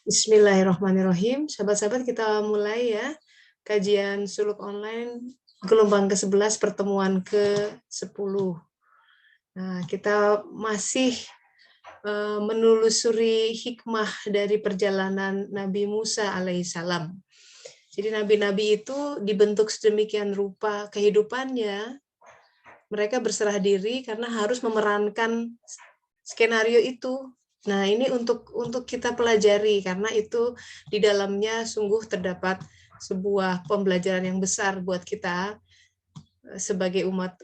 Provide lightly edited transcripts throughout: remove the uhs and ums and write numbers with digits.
Bismillahirrahmanirrahim. Sahabat-sahabat, kita mulai ya kajian suluk online gelombang ke-11 pertemuan ke-10. Nah, kita masih menelusuri hikmah dari perjalanan Nabi Musa alaihissalam. Jadi nabi-nabi itu dibentuk sedemikian rupa kehidupannya, mereka berserah diri karena harus memerankan skenario itu. Nah, ini untuk kita pelajari karena itu di dalamnya sungguh terdapat sebuah pembelajaran yang besar buat kita sebagai umat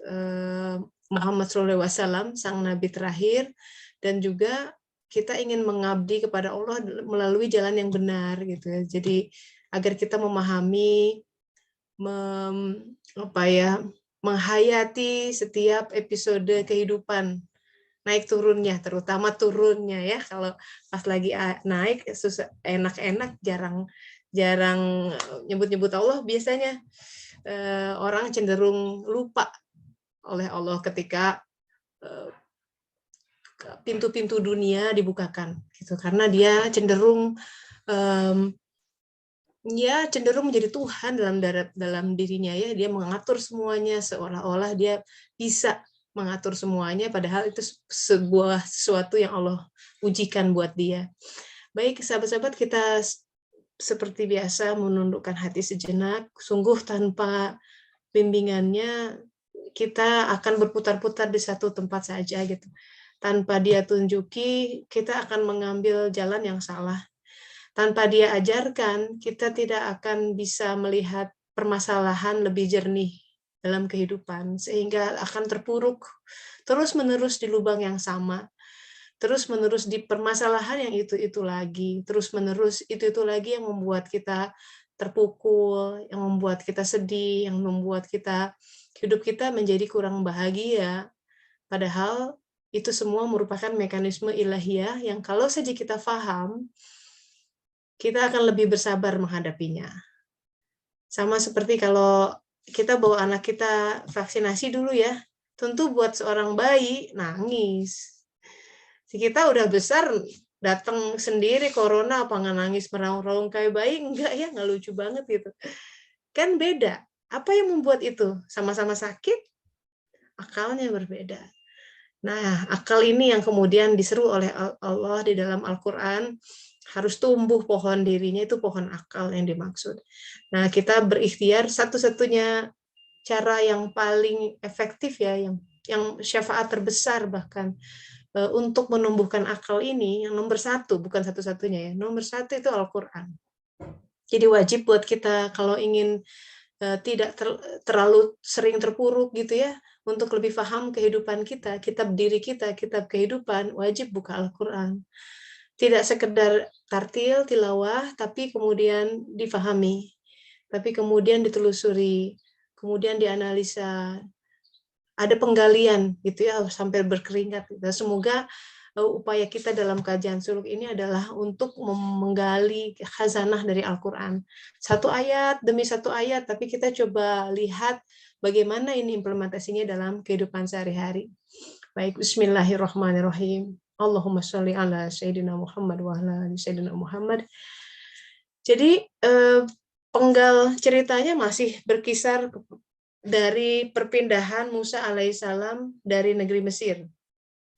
Muhammad SAW, sang nabi terakhir, dan juga kita ingin mengabdi kepada Allah melalui jalan yang benar gitu ya. Jadi agar kita memahami menghayati setiap episode kehidupan, naik turunnya, terutama turunnya ya. Kalau pas lagi naik susah, enak-enak, jarang nyebut-nyebut Allah. Biasanya orang cenderung lupa oleh Allah ketika pintu-pintu dunia dibukakan gitu, karena dia cenderung menjadi Tuhan dalam dirinya ya. Dia mengatur semuanya seolah-olah dia bisa mengatur semuanya, padahal itu sesuatu yang Allah ujikan buat dia. Baik, sahabat-sahabat, kita seperti biasa menundukkan hati sejenak. Sungguh tanpa bimbingannya kita akan berputar-putar di satu tempat saja gitu. Tanpa dia tunjuki, kita akan mengambil jalan yang salah. Tanpa dia ajarkan, kita tidak akan bisa melihat permasalahan lebih jernih dalam kehidupan, sehingga akan terpuruk terus-menerus di lubang yang sama, terus-menerus di permasalahan yang itu-itu lagi, terus-menerus itu-itu lagi yang membuat kita terpukul, yang membuat kita sedih, yang membuat hidup kita menjadi kurang bahagia. Padahal itu semua merupakan mekanisme ilahiyah yang kalau saja kita paham, kita akan lebih bersabar menghadapinya. Sama seperti kalau kita bawa anak kita vaksinasi dulu ya, tentu buat seorang bayi nangis. Si kita udah besar, datang sendiri corona, apa nggak nangis meraung-raung kayak bayi? Enggak ya, nggak lucu banget gitu. Kan beda. Apa yang membuat itu? Sama-sama sakit, akalnya berbeda. Nah, akal ini yang kemudian diseru oleh Allah di dalam Al-Quran, harus tumbuh pohon dirinya, itu pohon akal yang dimaksud. Nah, kita berikhtiar, satu-satunya cara yang paling efektif ya, yang syafaat terbesar bahkan, untuk menumbuhkan akal ini, yang nomor satu, bukan satu-satunya ya, nomor satu itu Al-Quran. Jadi wajib buat kita kalau ingin tidak terlalu sering terpuruk gitu ya, untuk lebih paham kehidupan kita, kitab diri kita, kitab kehidupan, wajib buka Al-Quran. Tidak sekedar tartil, tilawah, tapi kemudian difahami, tapi kemudian ditelusuri, kemudian dianalisa, ada penggalian gitu ya, sampai berkeringat. Semoga upaya kita dalam kajian suluk ini adalah untuk menggali khazanah dari Al-Quran. Satu ayat demi satu ayat, tapi kita coba lihat bagaimana ini implementasinya dalam kehidupan sehari-hari. Baik, bismillahirrahmanirrahim. Allahumma sholli ala Sayyidina Muhammad wa ala Sayyidina Muhammad. Jadi, penggal ceritanya masih berkisar dari perpindahan Musa alaihissalam dari negeri Mesir.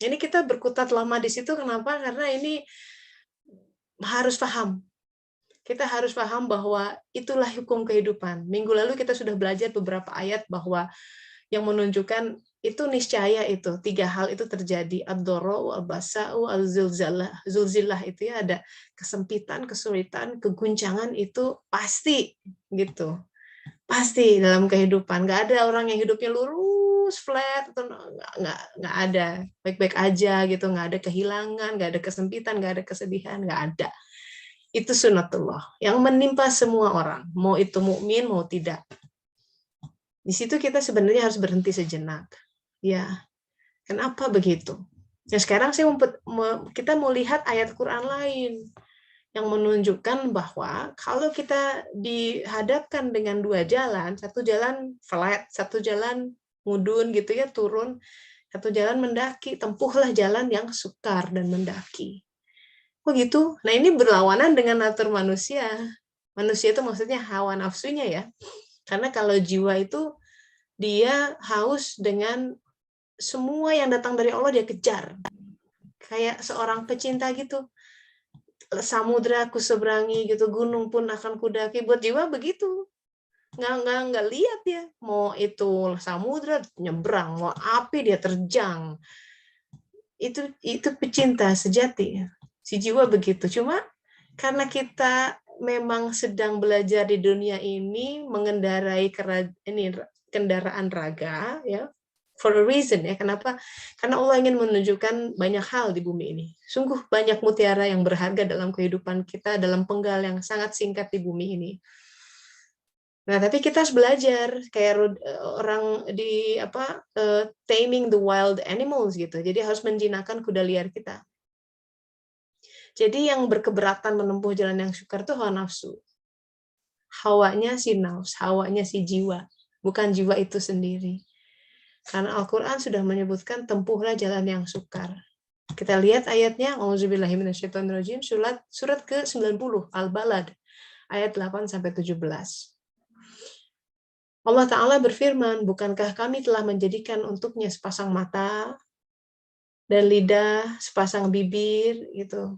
Ini kita berkutat lama di situ, kenapa? Karena ini harus paham. Kita harus paham bahwa itulah hukum kehidupan. Minggu lalu kita sudah belajar beberapa ayat bahwa yang menunjukkan itu niscaya itu 3 hal itu terjadi, ad-dharra'u, al-basa'u, al-zulzilah itu ya, ada kesempitan, kesulitan, keguncangan, itu pasti gitu. Pasti dalam kehidupan. Nggak ada orang yang hidupnya lurus, flat, atau nggak ada. Baik-baik aja gitu, nggak ada kehilangan, nggak ada kesempitan, nggak ada kesedihan, nggak ada. Itu sunnatullah yang menimpa semua orang, mau itu mukmin mau tidak. Di situ kita sebenarnya harus berhenti sejenak. Ya, kenapa begitu? Ya sekarang kita mau lihat ayat Quran lain yang menunjukkan bahwa kalau kita dihadapkan dengan 2 jalan, satu jalan flat, satu jalan mudun gitu ya, turun, satu jalan mendaki, tempuhlah jalan yang sukar dan mendaki. Oh gitu. Nah ini berlawanan dengan natur manusia. Manusia itu maksudnya hawa nafsunya ya. Karena kalau jiwa itu dia haus dengan semua yang datang dari Allah dia kejar. Kayak seorang pecinta gitu. Samudra ku seberangi gitu, gunung pun akan kudaki. Buat jiwa begitu. Nggak lihat ya. Mau itu samudra nyebrang, mau api dia terjang. Itu pecinta sejati. Si jiwa begitu. Cuma karena kita memang sedang belajar di dunia ini mengendarai kendaraan raga ya, for a reason ya. Kenapa? Karena Allah ingin menunjukkan banyak hal di bumi ini. Sungguh banyak mutiara yang berharga dalam kehidupan kita dalam penggal yang sangat singkat di bumi ini. Nah, tapi kita harus belajar kayak orang di taming the wild animals gitu. Jadi harus menjinakkan kuda liar kita. Jadi yang berkeberatan menempuh jalan yang sukar itu hawa nafsu. Hawanya si nafs, hawanya si jiwa, bukan jiwa itu sendiri. Karena Al-Quran sudah menyebutkan tempuhlah jalan yang sukar. Kita lihat ayatnya, Auzubillahiminasyaitonirrajim, surat ke-90, Al-Balad, ayat 8-17. Allah Ta'ala berfirman, bukankah kami telah menjadikan untuknya sepasang mata dan lidah, sepasang bibir, gitu,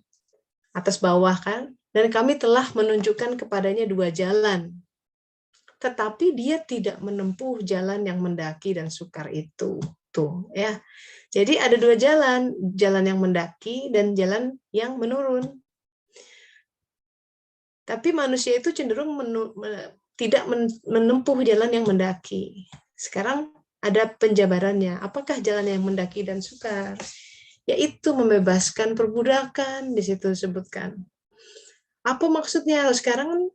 atas bawah kan? Dan kami telah menunjukkan kepadanya dua jalan. Tetapi dia tidak menempuh jalan yang mendaki dan sukar itu. Tuh, ya. Jadi ada dua jalan, jalan yang mendaki dan jalan yang menurun. Tapi manusia itu cenderung tidak menempuh jalan yang mendaki. Sekarang ada penjabarannya. Apakah jalan yang mendaki dan sukar? Yaitu membebaskan perbudakan, di situ disebutkan. Apa maksudnya? Sekarang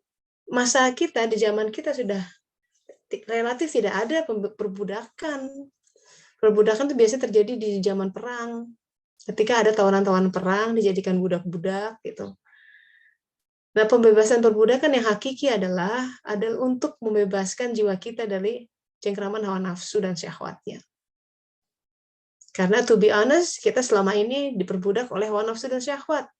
masa kita, di zaman kita sudah relatif tidak ada perbudakan. Perbudakan itu biasanya terjadi di zaman perang. Ketika ada tawanan-tawanan perang, dijadikan budak-budak gitu. Nah, pembebasan perbudakan yang hakiki adalah untuk membebaskan jiwa kita dari cengkraman hawa nafsu dan syahwatnya. Karena to be honest, kita selama ini diperbudak oleh hawa nafsu dan syahwat.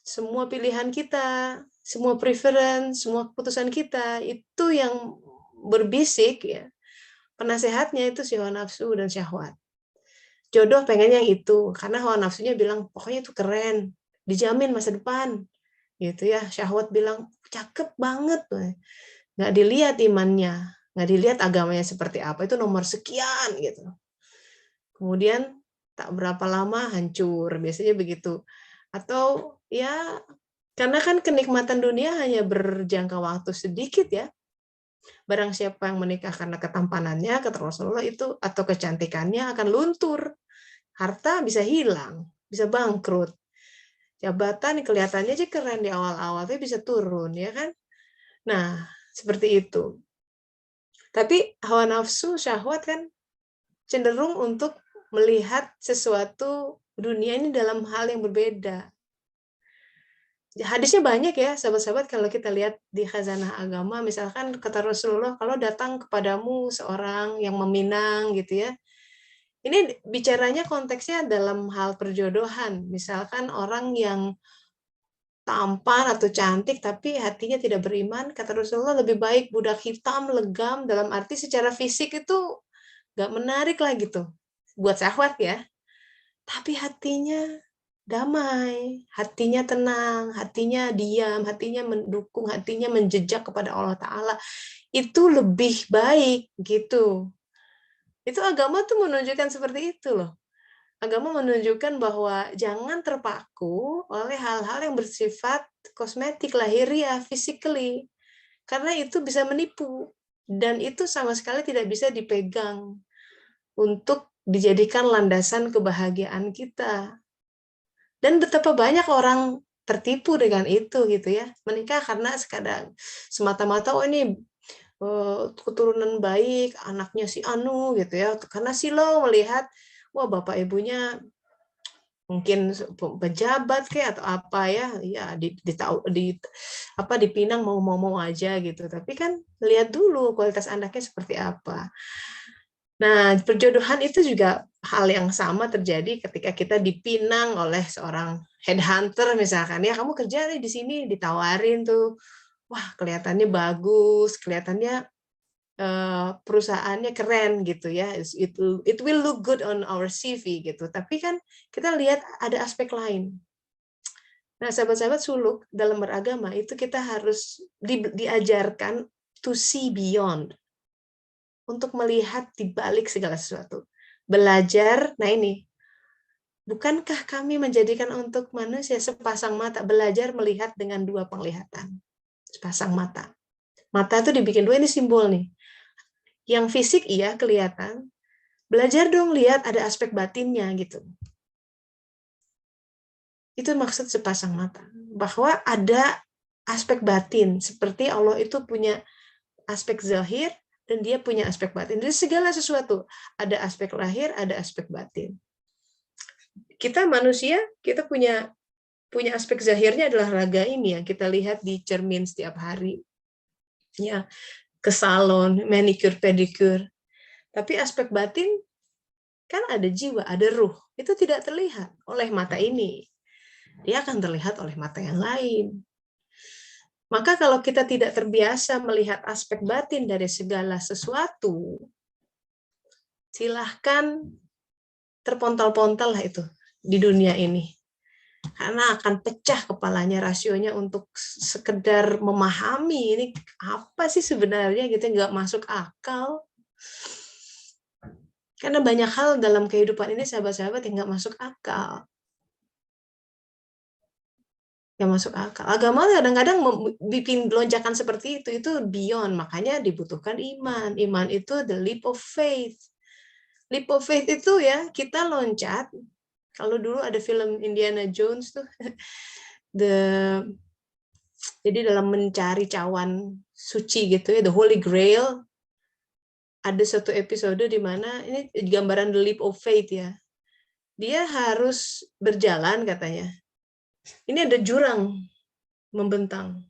Semua pilihan kita, semua preference, semua keputusan kita, itu yang berbisik, ya. Penasehatnya itu si hawa nafsu dan syahwat. Jodoh pengen yang itu, karena hawa nafsunya bilang, pokoknya itu keren, dijamin masa depan. Gitu ya, syahwat bilang, cakep banget. Nggak dilihat imannya, nggak dilihat agamanya seperti apa, itu nomor sekian gitu. Kemudian tak berapa lama hancur, biasanya begitu. Atau ya karena kan kenikmatan dunia hanya berjangka waktu sedikit ya. Barang siapa yang menikah karena ketampanannya, kata Rasulullah itu, atau kecantikannya akan luntur. Harta bisa hilang, bisa bangkrut. Jabatan kelihatannya aja keren di awal-awal, tapi bisa turun, ya kan? Nah, seperti itu. Tapi hawa nafsu, syahwat kan cenderung untuk melihat sesuatu dunia ini dalam hal yang berbeda. Hadisnya banyak ya, sahabat-sahabat, kalau kita lihat di khazanah agama, misalkan kata Rasulullah, kalau datang kepadamu seorang yang meminang gitu ya, ini bicaranya konteksnya dalam hal perjodohan, misalkan orang yang tampan atau cantik tapi hatinya tidak beriman, kata Rasulullah lebih baik budak hitam legam, dalam arti secara fisik itu nggak menarik lah gitu buat syahwat ya, tapi hatinya damai, hatinya tenang, hatinya diam, hatinya mendukung, hatinya menjejak kepada Allah Ta'ala, itu lebih baik gitu. Itu agama tuh menunjukkan seperti itu loh. Agama menunjukkan bahwa jangan terpaku oleh hal-hal yang bersifat kosmetik, lahiriah, physically. Karena itu bisa menipu. Dan itu sama sekali tidak bisa dipegang untuk dijadikan landasan kebahagiaan kita. Dan betapa banyak orang tertipu dengan itu gitu ya. Menikah karena sekadang semata-mata, oh ini keturunan baik, anaknya si Anu gitu ya. Karena Silo melihat, wah bapak ibunya mungkin pejabat kayak atau apa ya, ya dipinang mau aja gitu. Tapi kan lihat dulu kualitas anaknya seperti apa. Nah, perjodohan itu juga hal yang sama terjadi ketika kita dipinang oleh seorang headhunter misalkan, ya kamu kerja nih di sini, ditawarin tuh, wah kelihatannya bagus, kelihatannya perusahaannya keren gitu ya, it will look good on our CV gitu. Tapi kan kita lihat ada aspek lain. Nah, sahabat-sahabat suluk dalam beragama itu kita harus diajarkan to see beyond, untuk melihat di balik segala sesuatu. Belajar, nah ini, bukankah kami menjadikan untuk manusia sepasang mata, belajar melihat dengan dua penglihatan. Sepasang mata. Mata itu dibikin dua, ini simbol nih. Yang fisik iya kelihatan, belajar dong lihat ada aspek batinnya gitu. Itu maksud sepasang mata. Bahwa ada aspek batin, seperti Allah itu punya aspek zahir, dan dia punya aspek batin. Jadi segala sesuatu, ada aspek lahir, ada aspek batin. Kita manusia, kita punya aspek zahirnya adalah raga ini yang kita lihat di cermin setiap hari. Ya, ke salon, manicure, pedicure. Tapi aspek batin kan ada jiwa, ada ruh. Itu tidak terlihat oleh mata ini. Dia akan terlihat oleh mata yang lain. Maka kalau kita tidak terbiasa melihat aspek batin dari segala sesuatu, silahkan terpontal-pontal lah itu di dunia ini. Karena akan pecah kepalanya, rasionya untuk sekedar memahami ini apa sih sebenarnya gitu, nggak masuk akal. Karena banyak hal dalam kehidupan ini sahabat-sahabat yang nggak masuk akal. Yang masuk akal. Agama kadang-kadang bikin lonjakan seperti itu beyond, makanya dibutuhkan iman. Iman itu the leap of faith. Leap of faith itu ya kita loncat. Kalau dulu ada film Indiana Jones tuh, jadi dalam mencari cawan suci gitu ya, the Holy Grail, ada satu episode di mana ini gambaran the leap of faith ya. Dia harus berjalan katanya. Ini ada jurang membentang.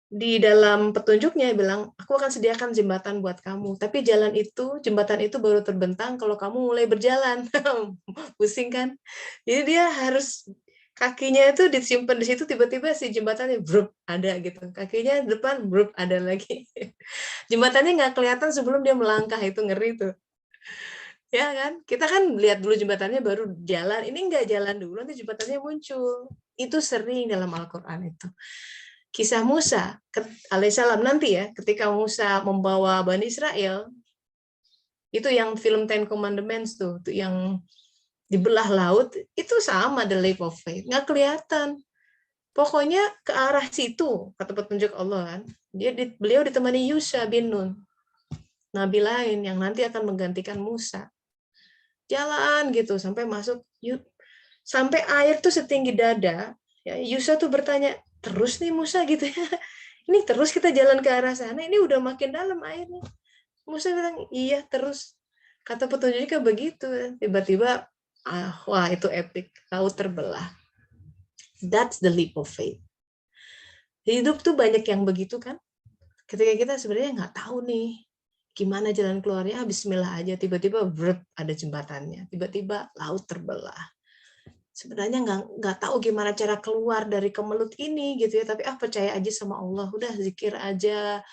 Di dalam petunjuknya bilang, aku akan sediakan jembatan buat kamu. Tapi jembatan itu baru terbentang kalau kamu mulai berjalan. Pusing kan? Jadi dia harus kakinya itu disimpan di situ, tiba-tiba si jembatannya brup ada gitu. Kakinya depan brup ada lagi. Jembatannya nggak kelihatan sebelum dia melangkah, itu ngeri tuh. Ya kan? Kita kan lihat dulu jembatannya baru jalan. Ini nggak jalan dulu, nanti jembatannya muncul. Itu sering dalam Al-Qur'an itu. Kisah Musa alaihissalam nanti ya, ketika Musa membawa Bani Israel, itu yang film Ten Commandments tuh yang dibelah laut, itu sama the leap of faith, nggak kelihatan. Pokoknya ke arah situ, kata petunjuk Allah kan. Beliau ditemani Yusha bin Nun, nabi lain yang nanti akan menggantikan Musa. Jalan gitu sampai masuk, sampai air tuh setinggi dada. Ya, Yusha tuh bertanya, terus nih Musa gitu ya. Ini terus kita jalan ke arah sana, ini udah makin dalam airnya. Musa bilang, iya terus. Kata petunjuknya begitu. Tiba-tiba, wah itu epic. Laut terbelah. That's the leap of faith. Hidup tuh banyak yang begitu kan. Ketika kita sebenarnya nggak tahu nih, gimana jalan keluarnya, bismillah aja. Tiba-tiba ada jembatannya. Tiba-tiba laut terbelah. Sebenarnya nggak tahu gimana cara keluar dari kemelut ini gitu ya, tapi percaya aja sama Allah, udah zikir aja,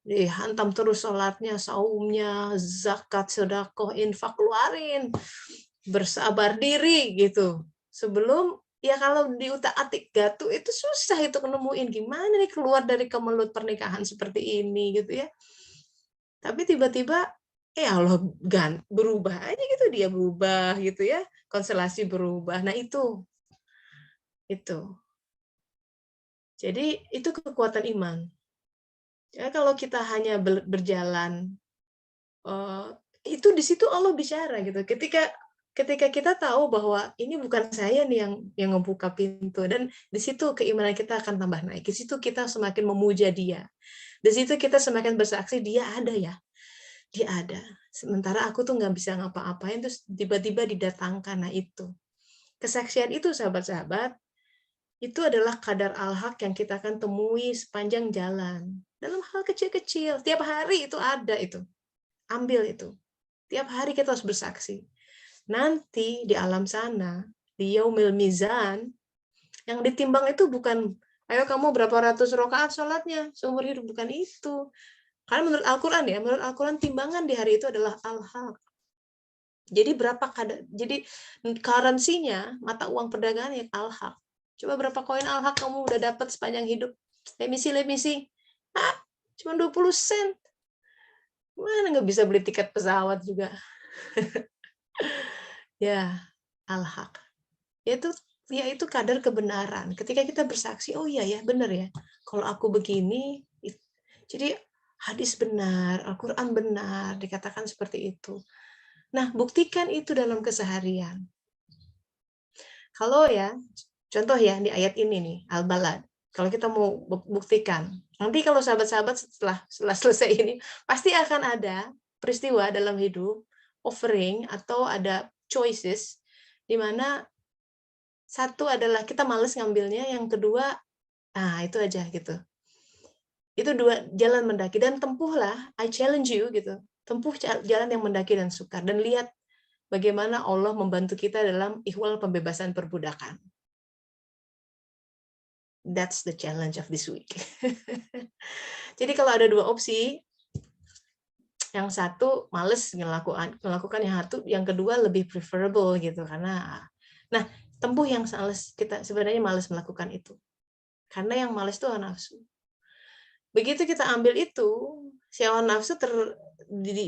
dihantam terus sholatnya, saumnya, zakat, sedekah, infak, keluarin, bersabar diri gitu. Sebelum ya kalau diutak-atik gatu itu susah itu nemuin gimana nih keluar dari kemelut pernikahan seperti ini gitu ya. Tapi tiba-tiba Allah berubah aja gitu, dia berubah gitu ya, konstelasi berubah. Nah itu. Jadi itu kekuatan iman. Ya kalau kita hanya berjalan, itu di situ Allah bicara gitu. Ketika kita tahu bahwa ini bukan saya nih yang ngebuka pintu, dan di situ keimanan kita akan tambah naik. Di situ kita semakin memuja Dia. Di situ kita semakin bersaksi Dia ada ya. Dia ada. Sementara aku tuh nggak bisa ngapa-apain, terus tiba-tiba didatangkan. Nah itu. Kesaksian itu sahabat-sahabat, itu adalah kadar al-haq yang kita akan temui sepanjang jalan. Dalam hal kecil-kecil. Tiap hari itu ada itu. Ambil itu. Tiap hari kita harus bersaksi. Nanti di alam sana, di yaumil mizan, yang ditimbang itu bukan, ayo kamu berapa ratus rakaat sholatnya seumur hidup, bukan itu. Karena menurut Al-Quran ya, menurut Al-Quran timbangan di hari itu adalah al-haq. Jadi berapa jadi currency-nya, mata uang perdagangan yang al-haq. Coba berapa koin al-haq kamu udah dapat sepanjang hidup? Let me see. Cuma 20 sen. Mana nggak bisa beli tiket pesawat juga. Ya, al-haq. Yaitu kadar kebenaran. Ketika kita bersaksi, oh iya ya, benar ya. Kalau aku begini, jadi hadis benar, Al-Quran benar, dikatakan seperti itu. Nah, buktikan itu dalam keseharian. Kalau ya, contoh ya di ayat ini nih, Al-Balad. Kalau kita mau buktikan, nanti kalau sahabat-sahabat setelah selesai ini, pasti akan ada peristiwa dalam hidup, offering, atau ada choices, di mana satu adalah kita males ngambilnya, yang kedua, itu aja gitu. Itu dua jalan mendaki, dan tempuhlah, I challenge you gitu, tempuh jalan yang mendaki dan sukar, dan lihat bagaimana Allah membantu kita dalam ihwal pembebasan perbudakan. That's the challenge of this week. Jadi kalau ada dua opsi, yang satu males melakukan yang satu, yang kedua lebih preferable gitu, karena nah tempuh yang kita sebenarnya males melakukan itu, karena yang males itu hawa nafsu. Begitu kita ambil itu, si hawa nafsu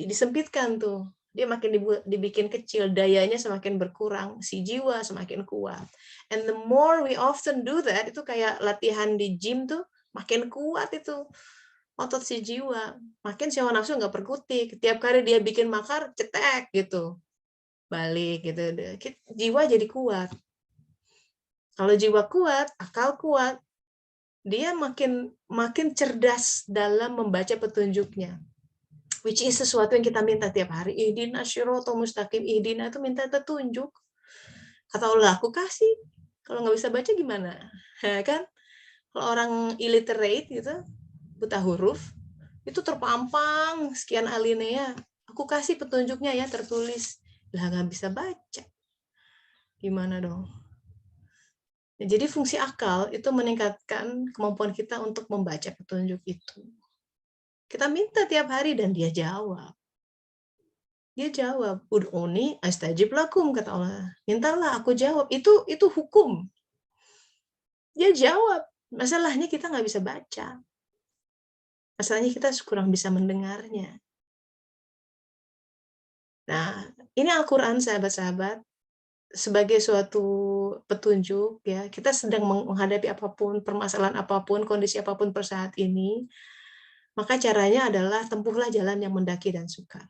disempitkan tuh, dia makin dibikin kecil, dayanya semakin berkurang, si jiwa semakin kuat. And the more we often do that, itu kayak latihan di gym tuh, makin kuat itu otot si jiwa, makin si hawa nafsu nggak perkutik. Tiap kali dia bikin makar, cetek gitu, balik gitu. Jiwa jadi kuat. Kalau jiwa kuat, akal kuat, dia makin cerdas dalam membaca petunjuknya, which is sesuatu yang kita minta tiap hari. Ihdinas siratal mustaqim, ihdina itu minta petunjuk. Kata Allah, aku kasih. Kalau nggak bisa baca gimana? Ya kan? Kalau orang illiterate gitu, buta huruf, itu terpampang sekian alinea. Aku kasih petunjuknya ya, tertulis. Lah nggak bisa baca. Gimana dong? Jadi fungsi akal itu meningkatkan kemampuan kita untuk membaca petunjuk itu. Kita minta tiap hari dan dia jawab. Dia jawab, ud'uni astajib lakum, kata Allah. Mintalah aku jawab. Itu hukum. Dia jawab. Masalahnya kita nggak bisa baca. Masalahnya kita kurang bisa mendengarnya. Nah, ini Al-Quran, sahabat-sahabat, sebagai suatu petunjuk, ya, kita sedang menghadapi apapun, permasalahan apapun, kondisi apapun per saat ini, maka caranya adalah tempuhlah jalan yang mendaki dan sukar.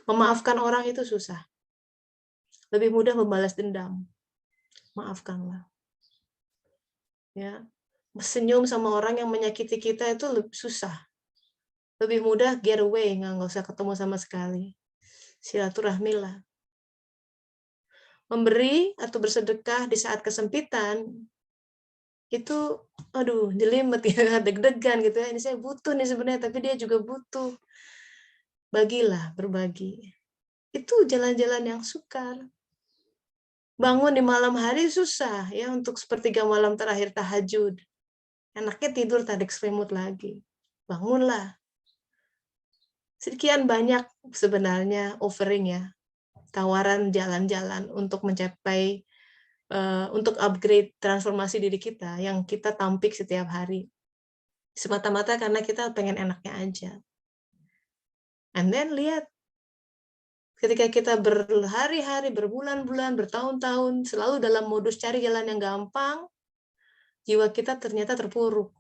Memaafkan orang itu susah. Lebih mudah membalas dendam. Maafkanlah. Ya, senyum sama orang yang menyakiti kita itu susah. Lebih mudah get away, nggak usah ketemu sama sekali. Silaturahmilah. Memberi atau bersedekah di saat kesempitan, itu aduh jelimet ya, deg-degan gitu ya, ini saya butuh nih sebenarnya, tapi dia juga butuh. Bagilah, berbagi. Itu jalan-jalan yang sukar. Bangun di malam hari susah ya, untuk sepertiga malam terakhir tahajud. Enaknya tidur tarik selimut lagi. Bangunlah. Sekian banyak sebenarnya offering ya, tawaran jalan-jalan untuk mencapai untuk upgrade transformasi diri kita yang kita tampik setiap hari. Semata-mata karena kita pengen enaknya aja. And then lihat, ketika kita berhari-hari, berbulan-bulan, bertahun-tahun, selalu dalam modus cari jalan yang gampang, jiwa kita ternyata terpuruk.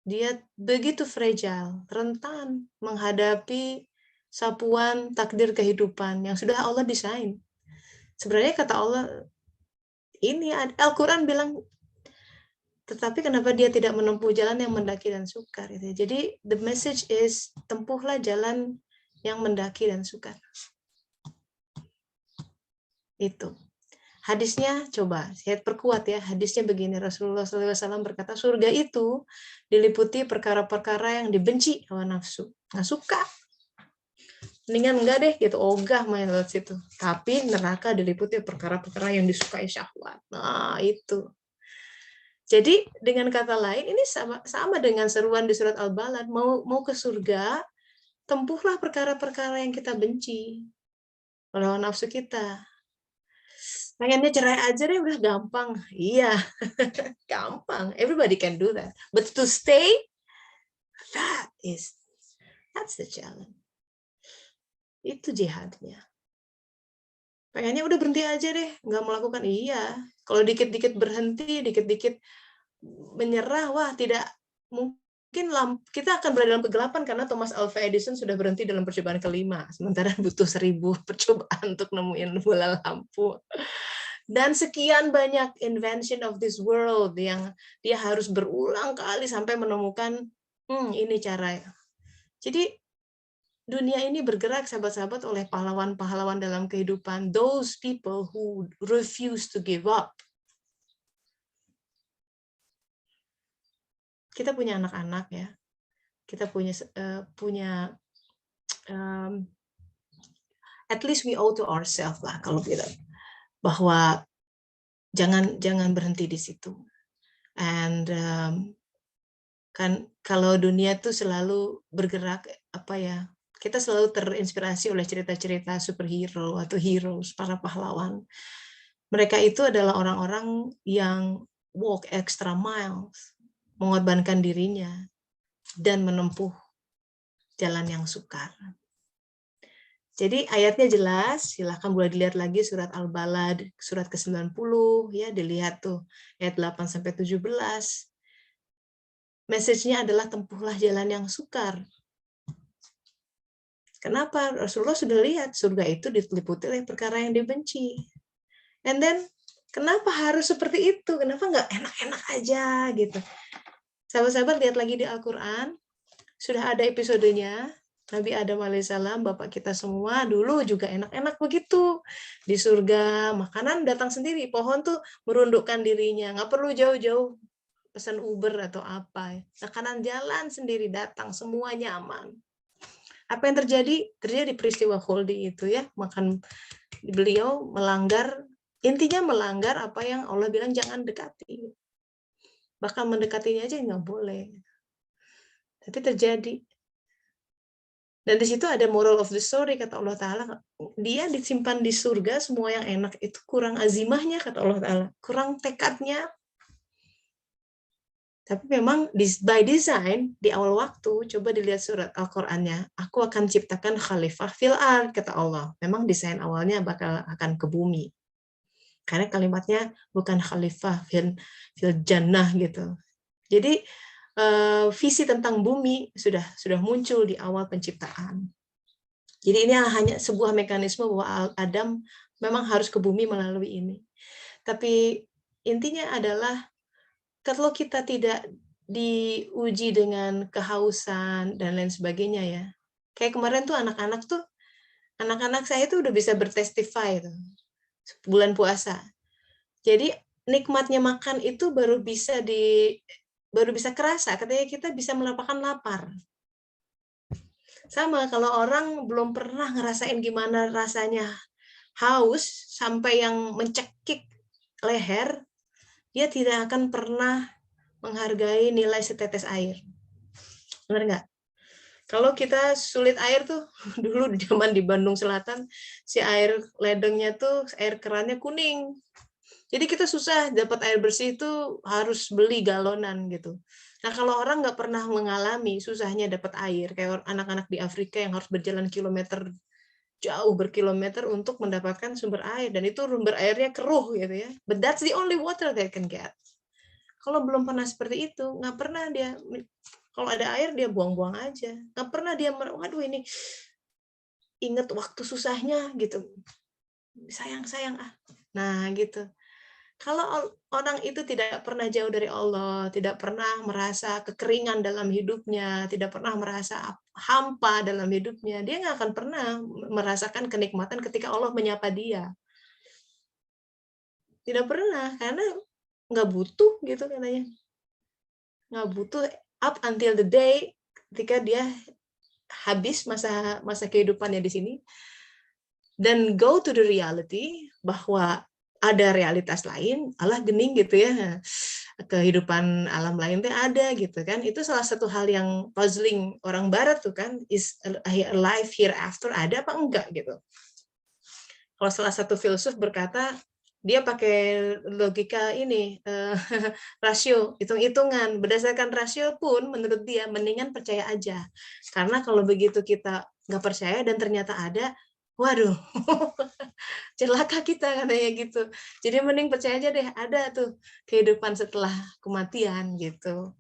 Dia begitu fragile, rentan menghadapi sapuan takdir kehidupan yang sudah Allah desain. Sebenarnya kata Allah, ini Al-Quran bilang, tetapi kenapa dia tidak menempuh jalan yang mendaki dan sukar? Jadi the message is, tempuhlah jalan yang mendaki dan sukar. Itu. Hadisnya coba saya perkuat ya. Hadisnya begini, Rasulullah SAW berkata, surga itu diliputi perkara-perkara yang dibenci hawa nafsu, nggak suka. Mendingan enggak deh gitu, ogah main lewat situ. Tapi neraka diliputi perkara-perkara yang disukai syahwat. Nah, itu. Jadi dengan kata lain ini sama dengan seruan di surat Al-Balad, mau ke surga, tempuhlah perkara-perkara yang kita benci. Melawan nafsu kita. Pengennya cerai aja deh udah gampang. Iya, gampang. Everybody can do that. But to stay, that's the challenge. Itu jihadnya. Pengennya udah berhenti aja deh, nggak melakukan. Iya, kalau dikit-dikit berhenti, dikit-dikit menyerah, wah tidak mungkin kita akan berada dalam kegelapan karena Thomas Alva Edison sudah berhenti dalam percobaan kelima, sementara butuh 1000 percobaan untuk nemuin bola lampu. Dan sekian banyak invention of this world yang dia harus berulang kali sampai menemukan ini caranya. Jadi dunia ini bergerak sahabat-sahabat oleh pahlawan-pahlawan dalam kehidupan, those people who refuse to give up. Kita punya anak-anak ya, kita punya at least we owe to ourselves lah kalau kita, bahwa jangan berhenti di situ. And kan kalau dunia tuh selalu bergerak kita selalu terinspirasi oleh cerita-cerita superhero atau heroes, para pahlawan. Mereka itu adalah orang-orang yang walk extra miles, mengorbankan dirinya dan menempuh jalan yang sukar. Jadi ayatnya jelas, silahkan boleh dilihat lagi surat Al-Balad, surat ke-90, ya dilihat tuh, ayat 8-17. Message-nya adalah tempuhlah jalan yang sukar. Kenapa? Rasulullah sudah lihat surga itu diliputi oleh perkara yang dibenci. And then, kenapa harus seperti itu? Kenapa nggak enak-enak aja gitu? Sahabat-sahabat lihat lagi di Al-Quran, sudah ada episodenya, Nabi Adam alaihissalam, bapak kita semua, dulu juga enak-enak begitu. Di surga, makanan datang sendiri, pohon tuh merundukkan dirinya, nggak perlu jauh-jauh pesan Uber atau apa. Makanan jalan sendiri datang, semua nyaman. Apa yang terjadi? Terjadi peristiwa Khuldi itu ya, beliau melanggar, intinya melanggar apa yang Allah bilang jangan dekati. Bahkan mendekatinya aja nggak boleh. Tapi terjadi. Dan di situ ada moral of the story, kata Allah Ta'ala, dia disimpan di surga, semua yang enak itu kurang azimahnya, kata Allah Ta'ala, kurang tekadnya. Tapi memang by design, di awal waktu, coba dilihat surat Al-Qur'annya, aku akan ciptakan khalifah fil ard, kata Allah. Memang desain awalnya akan ke bumi. Karena kalimatnya bukan khalifah fil jannah gitu. Jadi visi tentang bumi sudah muncul di awal penciptaan. Jadi ini hanya sebuah mekanisme bahwa Adam memang harus ke bumi melalui ini. Tapi intinya adalah kalau kita tidak diuji dengan kehausan dan lain sebagainya ya. Kayak kemarin tuh anak-anak saya tuh udah bisa bertestify tuh bulan puasa. Jadi nikmatnya makan itu baru bisa kerasa ketika kita bisa melampaukan lapar. Sama kalau orang belum pernah ngerasain gimana rasanya haus sampai yang mencekik leher, dia tidak akan pernah menghargai nilai setetes air. Benar nggak? Kalau kita sulit air tuh, dulu zaman di Bandung Selatan, si air ledengnya tuh, air kerannya kuning. Jadi kita susah dapat air bersih itu harus beli galonan gitu. Nah kalau orang nggak pernah mengalami susahnya dapat air, kayak anak-anak di Afrika yang harus berjalan jauh berkilometer untuk mendapatkan sumber air, dan itu sumber airnya keruh gitu ya. But that's the only water they can get. Kalau belum pernah seperti itu, nggak pernah dia, kalau ada air dia buang-buang aja. Nggak pernah dia, waduh ini inget waktu susahnya gitu. Sayang ah. Nah gitu. Kalau orang itu tidak pernah jauh dari Allah, tidak pernah merasa kekeringan dalam hidupnya, tidak pernah merasa hampa dalam hidupnya, dia nggak akan pernah merasakan kenikmatan ketika Allah menyapa dia. Tidak pernah, karena nggak butuh gitu katanya. Nggak butuh up until the day ketika dia habis masa kehidupannya di sini, dan go to the reality bahwa ada realitas lain, Allah gening gitu ya, kehidupan alam lain teh ada gitu kan. Itu salah satu hal yang puzzling orang barat tuh kan, is alive hereafter ada apa enggak gitu. Kalau salah satu filsuf berkata, dia pakai logika ini, rasio, hitung-hitungan. Berdasarkan rasio pun menurut dia mendingan percaya aja. Karena kalau begitu kita nggak percaya dan ternyata ada, waduh, celaka kita katanya gitu. Jadi mending percaya aja deh, ada tuh kehidupan setelah kematian gitu.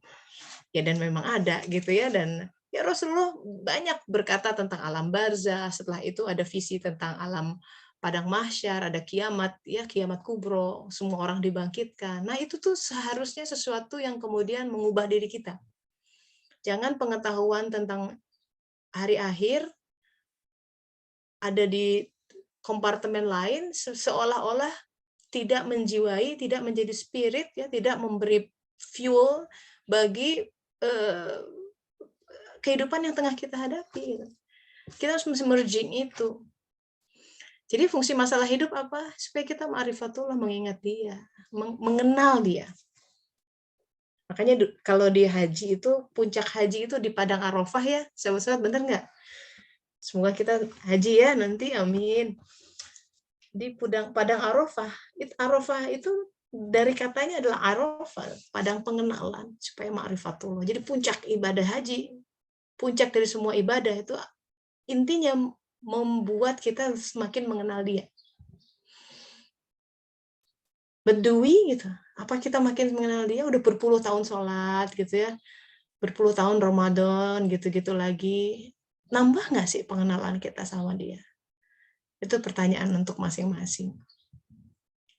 Ya dan memang ada gitu ya, dan ya Rasulullah banyak berkata tentang alam barzah, setelah itu ada visi tentang alam padang mahsyar, ada kiamat, ya kiamat kubro, semua orang dibangkitkan. Nah, itu tuh seharusnya sesuatu yang kemudian mengubah diri kita. Jangan pengetahuan tentang hari akhir ada di kompartemen lain, seolah-olah tidak menjiwai, tidak menjadi spirit, ya, tidak memberi fuel bagi kehidupan yang tengah kita hadapi. Kita harus merging itu. Jadi fungsi masalah hidup apa? Supaya kita ma'rifatullah, mengingat dia, mengenal dia. Makanya kalau di haji itu, puncak haji itu di Padang Arafah ya, sahabat-sahabat, benar nggak? Semoga kita haji ya nanti, amin. Di Padang Arafah itu dari katanya adalah Arafah, padang pengenalan, supaya ma'rifatullah. Jadi puncak ibadah haji, puncak dari semua ibadah itu intinya membuat kita semakin mengenal dia. Bedui gitu. Apa kita makin mengenal dia? Udah berpuluh tahun sholat gitu ya, berpuluh tahun Ramadan gitu-gitu lagi. Nambah nggak sih pengenalan kita sama dia? Itu pertanyaan untuk masing-masing.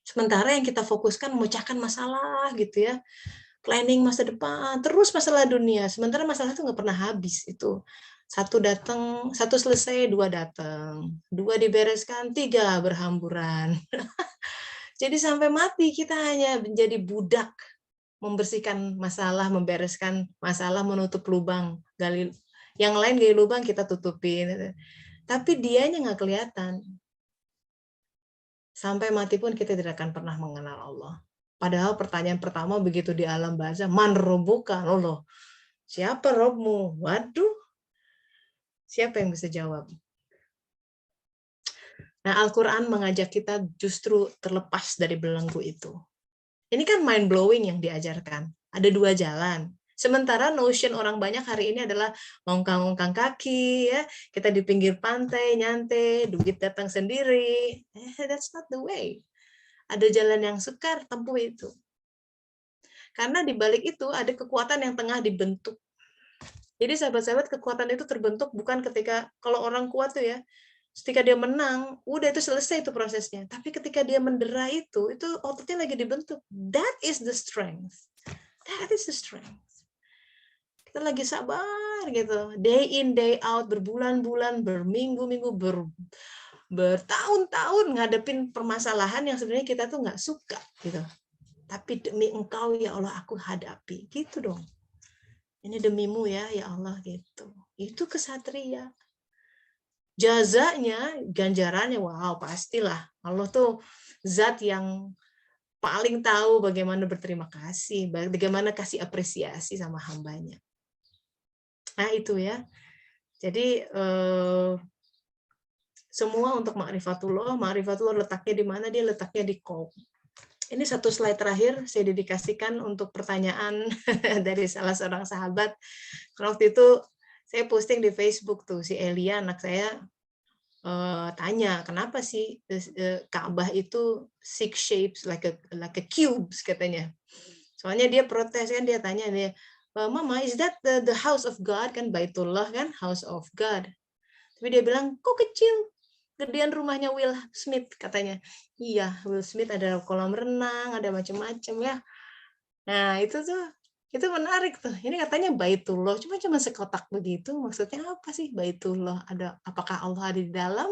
Sementara yang kita fokuskan memecahkan masalah gitu ya, planning masa depan, terus masalah dunia. Sementara masalah itu nggak pernah habis itu. Satu datang, satu selesai, dua datang. Dua dibereskan, tiga berhamburan. Jadi sampai mati kita hanya menjadi budak, membersihkan masalah, membereskan masalah, menutup lubang. Yang lain gali lubang, kita tutupin. Tapi dianya nggak kelihatan. Sampai mati pun kita tidak akan pernah mengenal Allah. Padahal pertanyaan pertama begitu di alam barzah, man robbuka? Loh, siapa Robmu? Waduh, siapa yang bisa jawab? Nah, Al-Quran mengajak kita justru terlepas dari belenggu itu. Ini kan mind blowing yang diajarkan. Ada dua jalan. Sementara notion orang banyak hari ini adalah ngongkang-ngongkang kaki, ya, kita di pinggir pantai, nyantai, duit datang sendiri. That's not the way. Ada jalan yang sukar, tempuh itu. Karena di balik itu ada kekuatan yang tengah dibentuk. Jadi sahabat-sahabat, kekuatan itu terbentuk bukan ketika, kalau orang kuat tuh ya, ketika dia menang, udah itu selesai itu prosesnya. Tapi ketika dia mendera itu ototnya lagi dibentuk. That is the strength. That is the strength. Kita lagi sabar gitu, day in day out, berbulan-bulan, berminggu-minggu, bertahun-tahun ngadepin permasalahan yang sebenarnya kita tuh nggak suka gitu. Tapi demi Engkau ya Allah aku hadapi, gitu dong. Ini demimu ya Allah gitu. Itu kesatria. Jazanya, ganjarannya, wow pastilah. Allah tuh zat yang paling tahu bagaimana berterima kasih, bagaimana kasih apresiasi sama hambanya. Nah itu ya. Jadi semua untuk ma'rifatullah letaknya di mana? Dia letaknya di qalb. Ini satu slide terakhir saya dedikasikan untuk pertanyaan dari salah seorang sahabat. Waktu itu saya posting di Facebook tuh, si Elia anak saya tanya, kenapa sih Ka'bah itu six shapes like a cubes katanya. Soalnya dia protes kan, dia tanya dia, Mama, is that the house of God? Kan Baitullah kan, house of God. Tapi dia bilang, kok kecil? Gedean rumahnya Will Smith katanya. Iya, Will Smith ada kolam renang, ada macam-macam ya. Nah, itu menarik tuh. Ini katanya Baitullah, cuma sekotak begitu. Maksudnya apa sih Baitullah? Apakah Allah ada di dalam?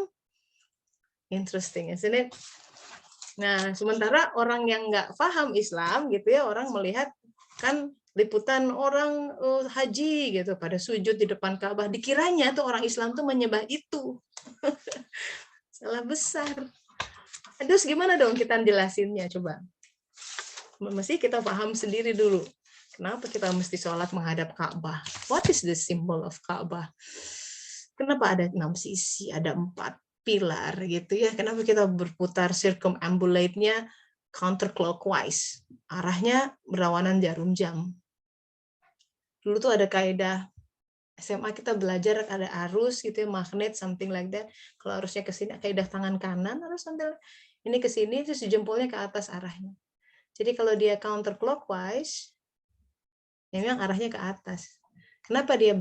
Interesting, isn't it? Nah, sementara orang yang nggak paham Islam gitu ya, orang melihat Kan liputan orang haji gitu pada sujud di depan Ka'bah, dikiranya tuh orang Islam tuh menyembah itu. Salah besar. Terus gimana dong kita jelasinnya coba? Mesti kita paham sendiri dulu. Kenapa kita mesti sholat menghadap Ka'bah? What is the symbol of Ka'bah? Kenapa ada 6 sisi, ada 4 pilar gitu ya? Kenapa kita berputar circumambulate-nya counterclockwise? Arahnya berlawanan jarum jam. Dulu tuh ada kaidah SMA kita belajar ada arus gitu ya, magnet something like that. Kalau arusnya ke sini kaidah tangan kanan harus sambil ini ke sini terus jempolnya ke atas arahnya. Jadi kalau dia counterclockwise ya memang arahnya ke atas. Kenapa dia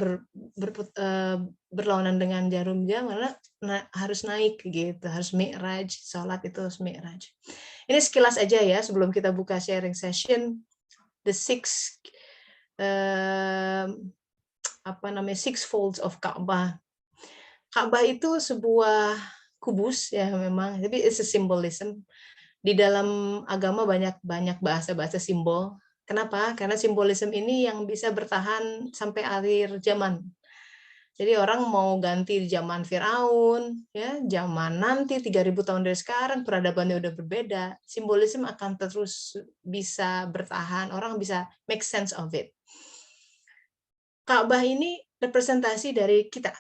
berlawanan dengan jarum jam? Karena harus naik gitu, harus mi'raj, salat itu harus mi'raj. Ini sekilas aja ya sebelum kita buka sharing session the six six folds of Ka'bah. Ka'bah itu sebuah kubus ya memang, tapi it's a symbolism. Di dalam agama banyak bahasa-bahasa simbol. Kenapa? Karena simbolisme ini yang bisa bertahan sampai akhir zaman. Jadi orang mau ganti zaman Firaun, ya, zaman nanti 3000 tahun dari sekarang peradabannya udah berbeda, simbolisme akan terus bisa bertahan, orang bisa make sense of it. Ka'bah ini representasi dari kita.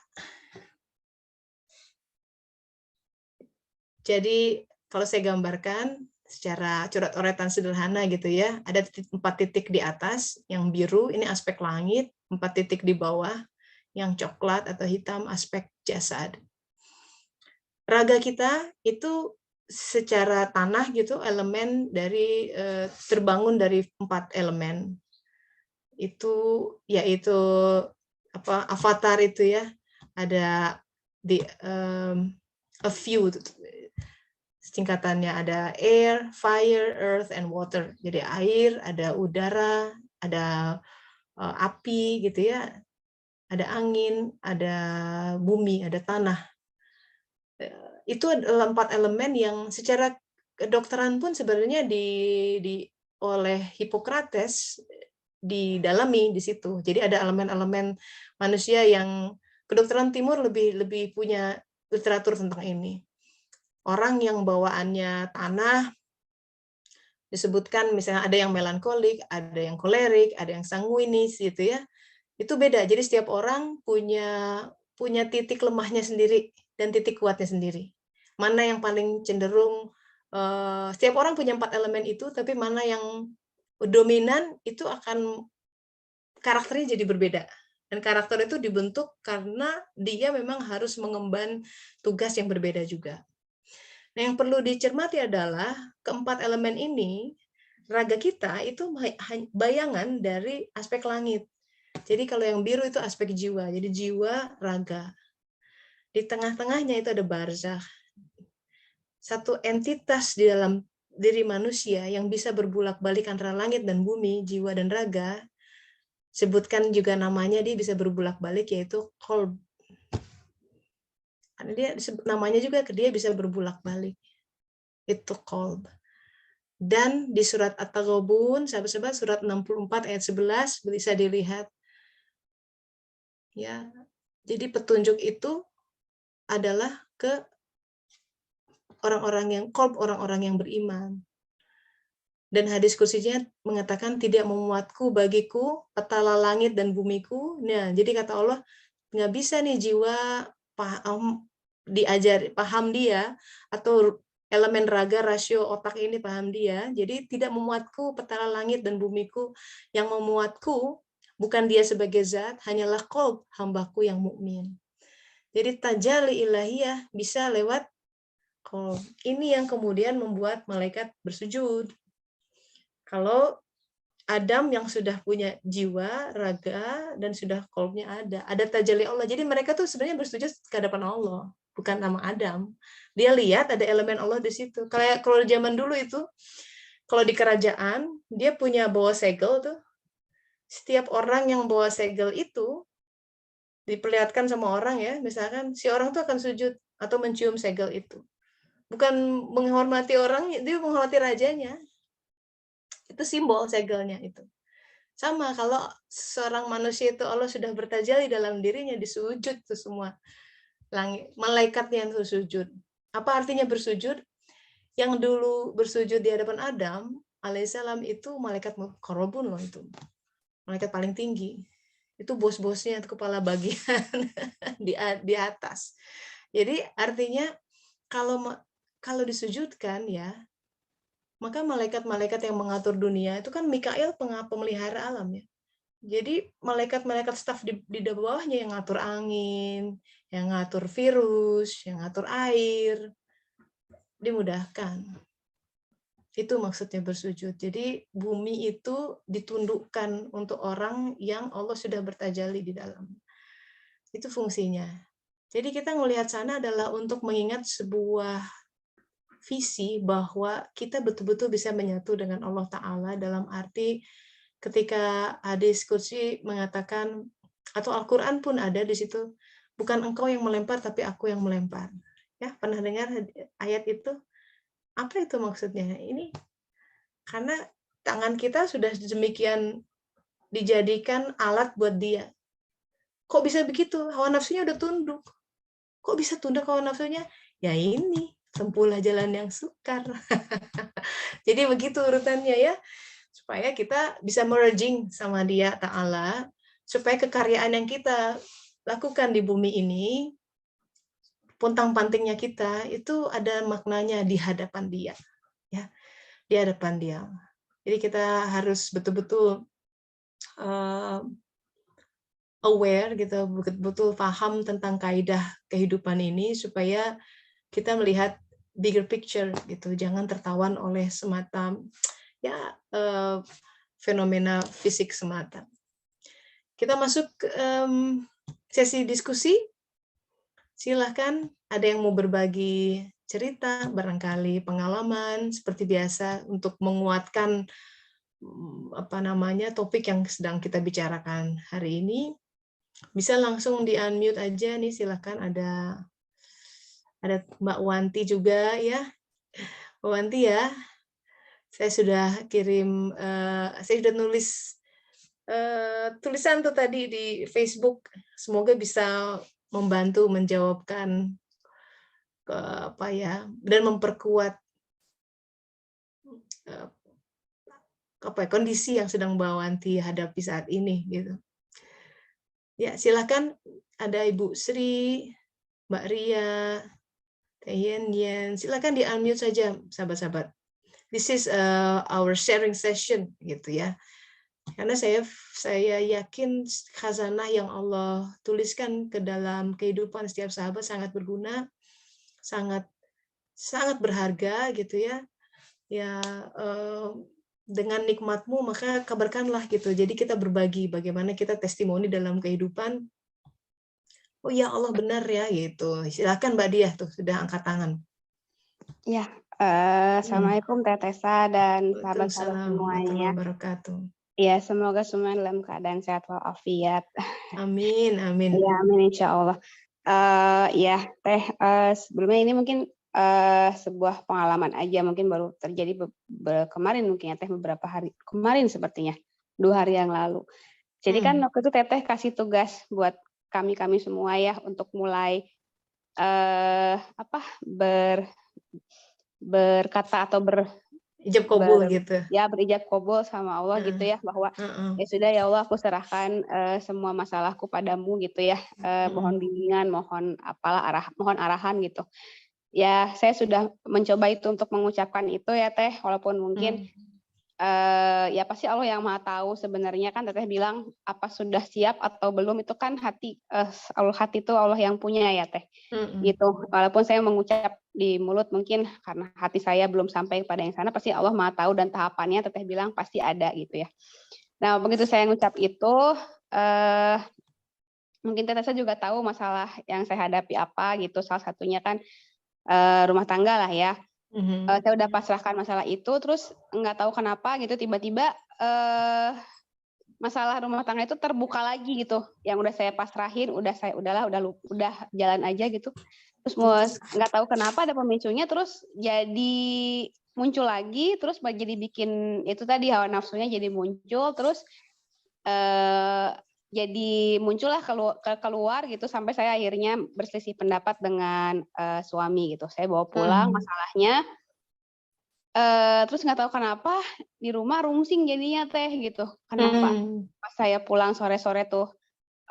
Jadi kalau saya gambarkan secara coret-coretan sederhana gitu ya, ada 4 titik di atas, yang biru ini aspek langit, 4 titik di bawah, yang coklat atau hitam aspek jasad. Raga kita itu secara tanah gitu, elemen dari terbangun dari 4 elemen. Itu yaitu avatar itu ya, ada a few singkatannya, ada air, fire, earth, and water. Jadi air, ada udara, ada api gitu ya, ada angin, ada bumi, ada tanah. Itu adalah 4 elemen yang secara kedokteran pun sebenarnya oleh Hippocrates didalami di situ. Jadi ada elemen-elemen manusia yang kedokteran timur lebih punya literatur tentang ini. Orang yang bawaannya tanah disebutkan misalnya ada yang melankolik, ada yang kolerik, ada yang sanguinis gitu ya. Itu beda. Jadi setiap orang punya titik lemahnya sendiri dan titik kuatnya sendiri. Mana yang paling cenderung setiap orang punya 4 elemen itu, tapi mana yang dominan itu akan karakternya jadi berbeda. Dan karakter itu dibentuk karena dia memang harus mengemban tugas yang berbeda juga. Nah, yang perlu dicermati adalah keempat elemen ini, raga kita itu bayangan dari aspek langit. Jadi kalau yang biru itu aspek jiwa, jadi jiwa, raga. Di tengah-tengahnya itu ada barzakh. Satu entitas di dalam diri manusia yang bisa berbulak-balik antara langit dan bumi, jiwa dan raga, sebutkan juga namanya, dia bisa berbulak-balik, yaitu qalb. Karena dia namanya juga dia bisa berbulak-balik. Itu qalb. Dan di surat At-Taghabun, sahabat-sahabat, surat 64 ayat 11 bisa dilihat. Ya. Jadi petunjuk itu adalah ke orang-orang yang qalb, orang-orang yang beriman. Dan hadis kursinya mengatakan tidak memuatku bagiku petala langit dan bumiku. Nah, jadi kata Allah, nggak bisa nih jiwa paham dia, atau elemen raga, rasio otak ini paham dia. Jadi tidak memuatku petala langit dan bumiku. Yang memuatku bukan dia sebagai zat, hanyalah qalb hambaku yang mukmin. Jadi tajalli ilahiyah bisa lewat qalb. Ini yang kemudian membuat malaikat bersujud. Kalau Adam yang sudah punya jiwa, raga, dan sudah qalbnya ada tajalli Allah. Jadi mereka tuh sebenarnya bersujud ke hadapan Allah, bukan nama Adam. Dia lihat ada elemen Allah di situ. Kayak kalau zaman dulu itu, kalau di kerajaan, dia punya bawa segel tuh. Setiap orang yang bawa segel itu, diperlihatkan sama orang ya, misalkan si orang tuh akan sujud atau mencium segel itu. Bukan menghormati orang, dia menghormati rajanya. Itu simbol segelnya itu. Sama kalau seorang manusia itu Allah sudah bertajalli dalam dirinya, disujud tuh semua langit, malaikatnya yang sujud. Apa artinya bersujud? Yang dulu bersujud di hadapan Adam alaihissalam itu malaikat muqarrabun loh itu. Malaikat paling tinggi. Itu bos-bosnya, itu kepala bagian di atas. Jadi artinya kalau disujudkan ya, maka malaikat-malaikat yang mengatur dunia itu kan Mikail pemelihara alam ya. Jadi malaikat-malaikat staf di bawahnya yang ngatur angin, yang ngatur virus, yang ngatur air, dimudahkan. Itu maksudnya bersujud. Jadi bumi itu ditundukkan untuk orang yang Allah sudah bertajalli di dalam. Itu fungsinya. Jadi kita melihat sana adalah untuk mengingat sebuah visi bahwa kita betul-betul bisa menyatu dengan Allah Ta'ala dalam arti ketika hadis qudsi mengatakan, atau Al-Quran pun ada di situ, bukan engkau yang melempar tapi aku yang melempar. Ya, pernah dengar ayat itu? Apa itu maksudnya? Ini karena tangan kita sudah demikian dijadikan alat buat dia. Kok bisa begitu? Hawa nafsunya udah tunduk. Kok bisa tunduk hawa nafsunya? Ya ini, tempuhlah jalan yang sukar. Jadi begitu urutannya ya, supaya kita bisa merging sama dia Ta'ala, supaya kekaryaan yang kita lakukan di bumi ini, puntang-pantingnya kita, itu ada maknanya di hadapan dia. Ya, di hadapan dia. Jadi kita harus betul-betul aware gitu, betul-betul paham tentang kaidah kehidupan ini supaya kita melihat bigger picture gitu, jangan tertawan oleh semata ya fenomena fisik semata. Kita masuk sesi diskusi. Silahkan, ada yang mau berbagi cerita, barangkali pengalaman seperti biasa untuk menguatkan topik yang sedang kita bicarakan hari ini. Bisa langsung di unmute aja nih, silakan. Ada Mbak Wanti juga ya. Mbak Wanti ya, saya sudah kirim, saya sudah nulis tulisan tuh tadi di Facebook. Semoga bisa membantu menjawabkan dan memperkuat kondisi yang sedang Mbak Wanti hadapi saat ini gitu. Ya, silakan, ada Ibu Sri, Mbak Ria, Teh Yen, silakan di unmute saja sahabat-sahabat. This is our sharing session gitu ya. Karena saya yakin khazanah yang Allah tuliskan ke dalam kehidupan setiap sahabat sangat berguna, sangat berharga gitu ya. Ya, dengan nikmatmu maka kabarkanlah gitu. Jadi kita berbagi bagaimana kita testimoni dalam kehidupan. Oh ya Allah benar ya gitu. Silakan Mbak Diah tuh sudah angkat tangan. Ya, Assalamualaikum Teh Tessa dan sahabat-sahabat semuanya. Ya, semoga semua dalam keadaan sehat walafiat. Amin, amin. Ya, amin insya Allah. Ya, Teh, sebelumnya ini mungkin sebuah pengalaman aja, mungkin baru terjadi kemarin mungkin ya Teh, beberapa hari kemarin sepertinya, 2 hari yang lalu. Jadi kan waktu itu Teteh kasih tugas buat kami semua ya untuk mulai berkata atau ijab kabul gitu. Ya, berijab kabul sama Allah gitu ya, bahwa ya sudah ya Allah, aku serahkan semua masalahku padamu gitu ya. Mohon bimbingan, mohon arahan gitu. Ya, saya sudah mencoba itu untuk mengucapkan itu ya Teh, walaupun mungkin ya pasti Allah yang Maha tahu sebenarnya kan. Teteh bilang apa sudah siap atau belum itu kan hati itu Allah yang punya ya Teh. Gitu. Walaupun saya mengucap di mulut mungkin karena hati saya belum sampai pada yang sana, pasti Allah Maha tahu dan tahapannya Teteh bilang pasti ada gitu ya. Nah, begitu saya ngucap itu mungkin Teteh juga tahu masalah yang saya hadapi apa gitu. Salah satunya kan rumah tangga lah ya. Saya udah pasrahkan masalah itu, terus nggak tahu kenapa gitu tiba-tiba masalah rumah tangga itu terbuka lagi gitu. Yang udah saya pasrahin, udah jalan aja gitu. Terus nggak tahu kenapa ada pemicunya, terus jadi muncul lagi, terus jadi bikin itu tadi hawa nafsunya jadi muncul, terus jadi muncullah keluar gitu sampai saya akhirnya berselisih pendapat dengan suami gitu. Saya bawa pulang masalahnya, terus nggak tahu kenapa di rumah rungsing jadinya Teh gitu. Kenapa? Pas saya pulang sore-sore tuh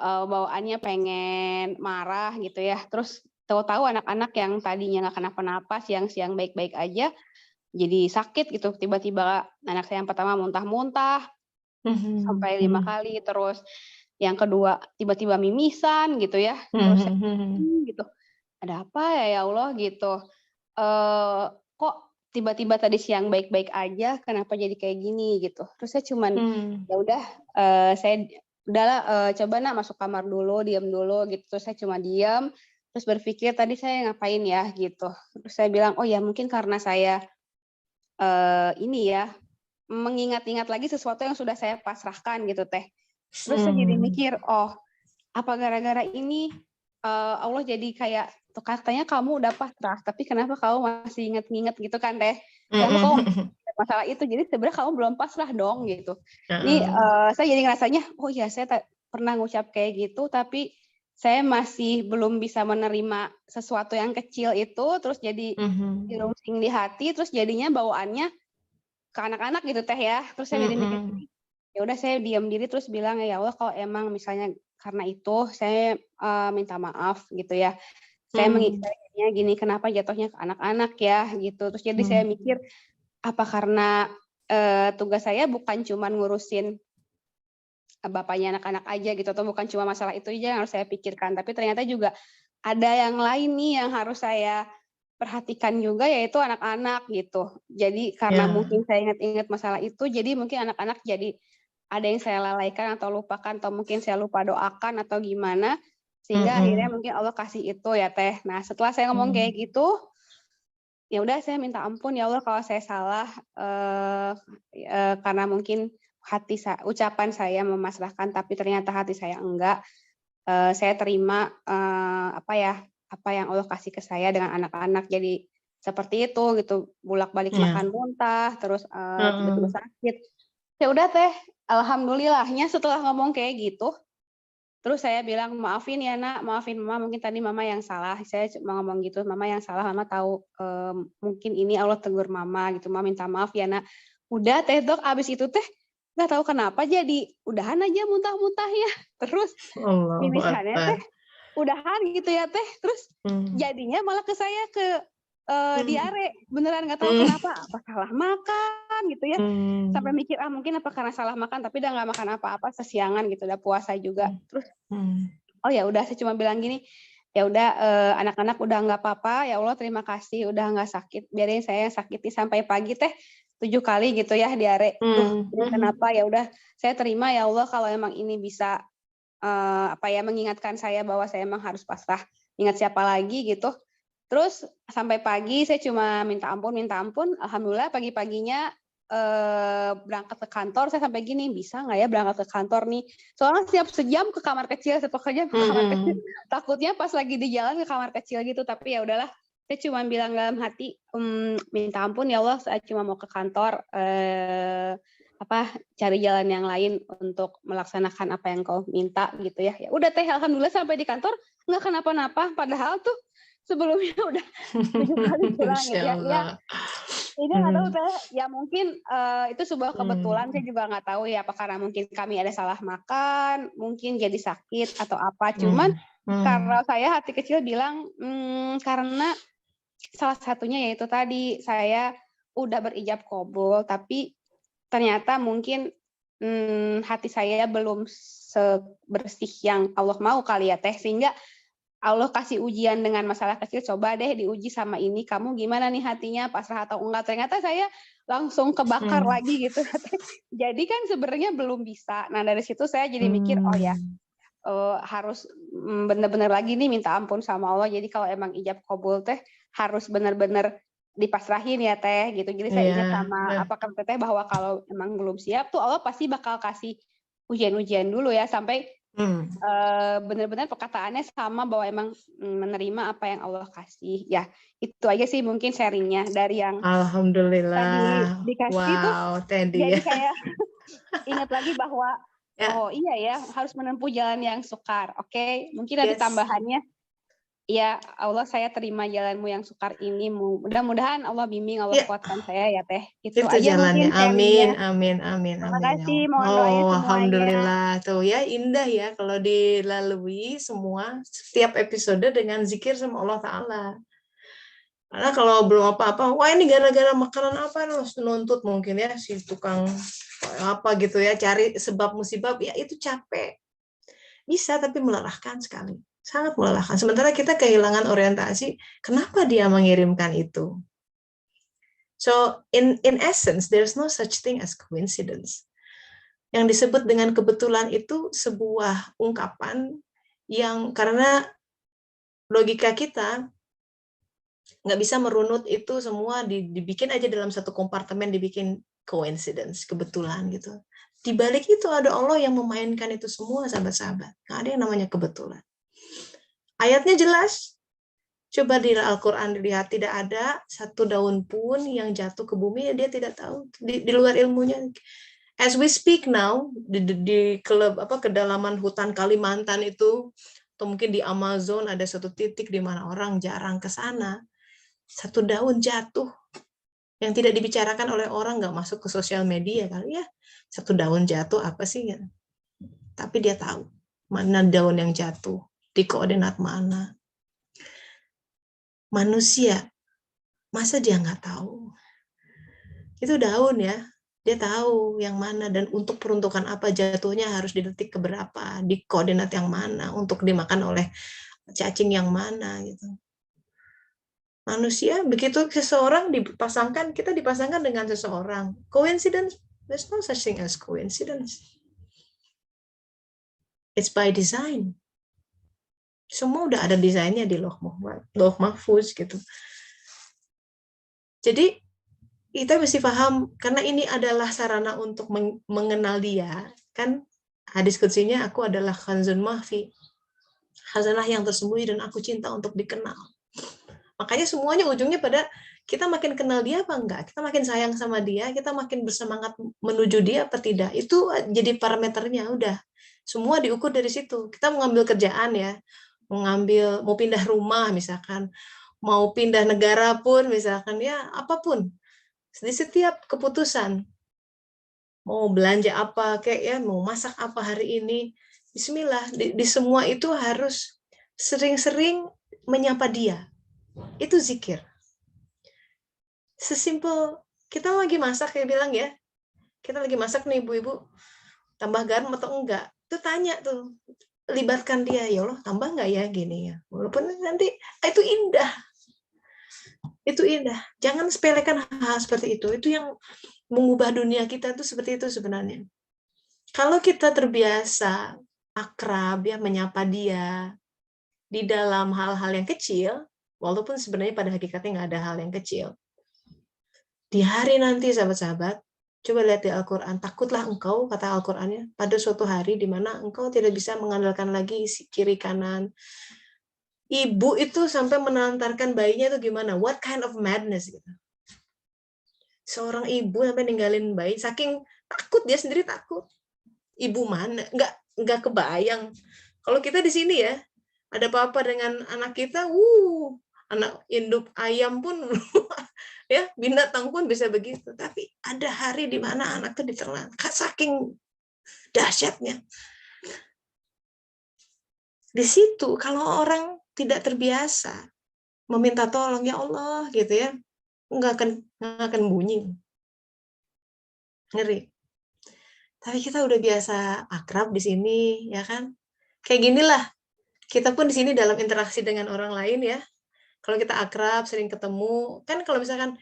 bawaannya pengen marah gitu ya. Terus tahu-tahu anak-anak yang tadinya nggak kenapa-napa, siang-siang baik-baik aja, jadi sakit gitu. Tiba-tiba anak saya yang pertama muntah-muntah sampai 5 kali, terus yang kedua tiba-tiba mimisan gitu ya. Terus saya gitu, ada apa ya Allah gitu. Kok tiba-tiba tadi siang baik-baik aja, kenapa jadi kayak gini gitu. Terus saya cuman ya udah saya udahlah coba nak masuk kamar dulu, diam dulu gitu. Terus saya cuma diam, terus berpikir tadi saya ngapain ya gitu. Terus saya bilang, oh ya mungkin karena saya ini ya mengingat-ingat lagi sesuatu yang sudah saya pasrahkan gitu Teh. Terus saya jadi mikir, oh apa gara-gara ini Allah jadi kayak tuh katanya kamu udah pasrah, tapi kenapa kamu masih inget-inget gitu kan Teh? Kenapa kamu masalah itu? Jadi sebenarnya kamu belum pasrah dong gitu. Ini saya jadi ngerasanya, oh ya saya pernah ngucap kayak gitu, tapi saya masih belum bisa menerima sesuatu yang kecil itu, terus jadi dirungsing di hati, terus jadinya bawaannya ke anak-anak gitu Teh ya. Terus saya jadi mikir, ya udah saya diam diri terus bilang ya Allah kalau emang misalnya karena itu saya minta maaf gitu ya. Saya mengingatnya gini kenapa jatuhnya ke anak-anak ya gitu. Terus jadi saya mikir apa karena tugas saya bukan cuma ngurusin bapaknya anak-anak aja gitu atau bukan cuma masalah itu aja yang harus saya pikirkan, tapi ternyata juga ada yang lain nih yang harus saya perhatikan juga yaitu anak-anak gitu. Jadi karena mungkin saya ingat-ingat masalah itu, jadi mungkin anak-anak jadi ada yang saya lalaikan atau lupakan atau mungkin saya lupa doakan atau gimana sehingga akhirnya mungkin Allah kasih itu ya Teh. Nah setelah saya ngomong kayak gitu, ya udah saya minta ampun ya Allah kalau saya salah karena mungkin ucapan saya memasrahkan tapi ternyata hati saya enggak. Saya terima apa yang Allah kasih ke saya dengan anak-anak jadi seperti itu gitu, bolak-balik makan muntah terus tiba-tiba sakit. Ya udah Teh, alhamdulillahnya setelah ngomong kayak gitu, terus saya bilang maafin ya nak, maafin mama, mungkin tadi mama yang salah. Saya cuma ngomong gitu, mama yang salah, mama tahu mungkin ini Allah tegur mama gitu, mama minta maaf ya nak. Udah Teh Dok, abis itu Teh nggak tahu kenapa jadi udahan aja muntah-muntah ya. Terus mimisannya Teh udahan gitu ya Teh. Terus jadinya malah ke saya ke diare, beneran nggak tahu kenapa, apa salah makan gitu ya. Sampai mikir mungkin apa karena salah makan, tapi udah nggak makan apa-apa sesiangan gitu, udah puasa juga. Terus oh ya udah saya cuma bilang gini, ya udah anak-anak udah nggak apa-apa, ya Allah terima kasih udah nggak sakit, biarin saya sakiti sampai pagi Teh 7 kali gitu ya diare. Kenapa ya udah saya terima ya Allah kalau emang ini bisa mengingatkan saya bahwa saya emang harus pasrah. Ingat siapa lagi gitu. Terus sampai pagi saya cuma minta ampun. Alhamdulillah pagi-paginya berangkat ke kantor saya sampai gini, bisa nggak ya berangkat ke kantor nih? Soalnya setiap sejam ke kamar kecil, setiap sejam ke kamar kecil. Takutnya pas lagi di jalan ke kamar kecil gitu, tapi ya udahlah. Saya cuma bilang dalam hati, minta ampun ya Allah, saya cuma mau ke kantor, cari jalan yang lain untuk melaksanakan apa yang kau minta gitu ya. Ya udah Teh, alhamdulillah sampai di kantor nggak kenapa-napa. Padahal tuh sebelumnya udah 7 kali pulang gitu ya. Ya, ini nggak tahu Teh. Ya mungkin itu sebuah kebetulan. Saya juga nggak tahu ya apa karena mungkin kami ada salah makan, mungkin jadi sakit atau apa. Cuman karena saya hati kecil bilang karena salah satunya yaitu tadi saya udah berijab qabul tapi ternyata mungkin hati saya belum sebersih yang Allah mau kali ya Teh, sehingga Allah kasih ujian dengan masalah kecil, coba deh diuji sama ini, kamu gimana nih hatinya, pasrah atau enggak. Ternyata saya langsung kebakar lagi gitu. Jadi kan sebenarnya belum bisa. Nah dari situ saya jadi mikir, oh ya harus benar-benar lagi nih minta ampun sama Allah. Jadi kalau emang ijab qabul Teh harus benar-benar dipasrahin ya Teh gitu. Jadi saya ingat sama apa kata Teh bahwa kalau emang belum siap tuh Allah pasti bakal kasih ujian-ujian dulu ya sampai benar-benar perkataannya sama bahwa emang menerima apa yang Allah kasih. Ya itu aja sih mungkin sharingnya dari yang alhamdulillah tadi dikasih tuh. Teddy Jadi kayak ingat lagi bahwa Ya. Oh iya ya, harus menempuh jalan yang sukar. Oke, mungkin ada Yes. tambahannya. Ya Allah, saya terima jalanmu yang sukar ini. Mudah-mudahan Allah bimbing, Allah kuatkan saya ya Teh. Itu aja jalannya. mungkin sharingnya. Amin. Terima Ya kasih, Allah. mohon doanya semuanya. Alhamdulillah. Tuh ya, indah ya kalau dilalui semua setiap episode dengan zikir sama Allah Ta'ala. Karena kalau belum apa-apa, wah ini gara-gara makanan apa, harus nuntut mungkin ya si tukang apa gitu ya, cari sebab musibab, ya itu capek. Bisa, tapi melelahkan sekali. Sangat melelahkan. Sementara kita kehilangan orientasi, kenapa dia mengirimkan itu? So, in essence, there's no such thing as coincidence. Yang disebut dengan kebetulan itu sebuah ungkapan yang karena logika kita nggak bisa merunut itu semua dibikin aja dalam satu kompartemen, dibikin coincidence, kebetulan gitu. Di balik itu ada Allah yang memainkan itu semua, sahabat-sahabat. Nggak ada yang namanya kebetulan. Ayatnya jelas. Coba di Al-Quran dilihat, tidak ada satu daun pun yang jatuh ke bumi, dia tidak tahu. Di luar ilmunya. As we speak now, di kedalaman hutan Kalimantan itu, atau mungkin di Amazon ada satu titik di mana orang jarang ke sana. Satu daun jatuh yang tidak dibicarakan oleh orang, nggak masuk ke sosial media kali ya. Satu daun jatuh apa sih? Ya? Tapi dia tahu mana daun yang jatuh, di koordinat mana. Manusia, masa dia nggak tahu? Itu daun ya, dia tahu yang mana dan untuk peruntukan apa jatuhnya, harus di detik keberapa, di koordinat yang mana, untuk dimakan oleh cacing yang mana gitu. Manusia, begitu seseorang dipasangkan, kita dipasangkan dengan seseorang. Coincidence? There's no such thing as coincidence. It's by design. Semua udah ada desainnya di Lauh Mahfuz gitu. Jadi kita mesti paham, karena ini adalah sarana untuk mengenal dia. Kan hadis kutsinya, aku adalah khanzun mahfi, khazanah yang tersembunyi dan aku cinta untuk dikenal. Makanya semuanya ujungnya pada kita makin kenal dia apa enggak, kita makin sayang sama dia, kita makin bersemangat menuju dia apa tidak. Itu jadi parameternya, udah. Semua diukur dari situ. Kita mau ngambil kerjaan ya, mau pindah rumah misalkan, mau pindah negara pun misalkan ya, apapun. Di setiap keputusan, mau belanja apa kayak ya, mau masak apa hari ini, bismillah, di semua itu harus sering-sering menyapa dia. Itu zikir. Sesimpel kita lagi masak, kayak bilang ya, kita lagi masak nih ibu-ibu, tambah garam atau enggak, itu tanya tuh, libatkan dia, ya Allah tambah enggak ya gini ya, walaupun nanti itu indah. Itu indah. Jangan sepelekan hal seperti itu yang mengubah dunia kita itu seperti itu sebenarnya. Kalau kita terbiasa akrab ya, menyapa dia di dalam hal-hal yang kecil, walaupun sebenarnya pada hakikatnya nggak ada hal yang kecil. Di hari nanti sahabat-sahabat, coba lihat di Al-Quran, takutlah engkau, kata Al-Qurannya, pada suatu hari di mana engkau tidak bisa mengandalkan lagi kiri kanan. Ibu itu sampai menantarkan bayinya itu gimana? What kind of madness gitu. Seorang ibu sampai ninggalin bayi, saking takut, dia sendiri takut. Ibu mana? Nggak kebayang. Kalau kita di sini ya, ada apa-apa dengan anak kita, anak induk ayam pun ya, binatang pun bisa begitu. Tapi ada hari di mana anak itu ditelan, saking dahsyatnya. Di situ kalau orang tidak terbiasa meminta tolong, ya Allah gitu ya, nggak akan bunyi, ngeri. Tapi kita udah biasa akrab di sini, ya kan? Kayak ginilah. Kita pun di sini dalam interaksi dengan orang lain ya. Kalau kita akrab, sering ketemu, kan kalau misalkan,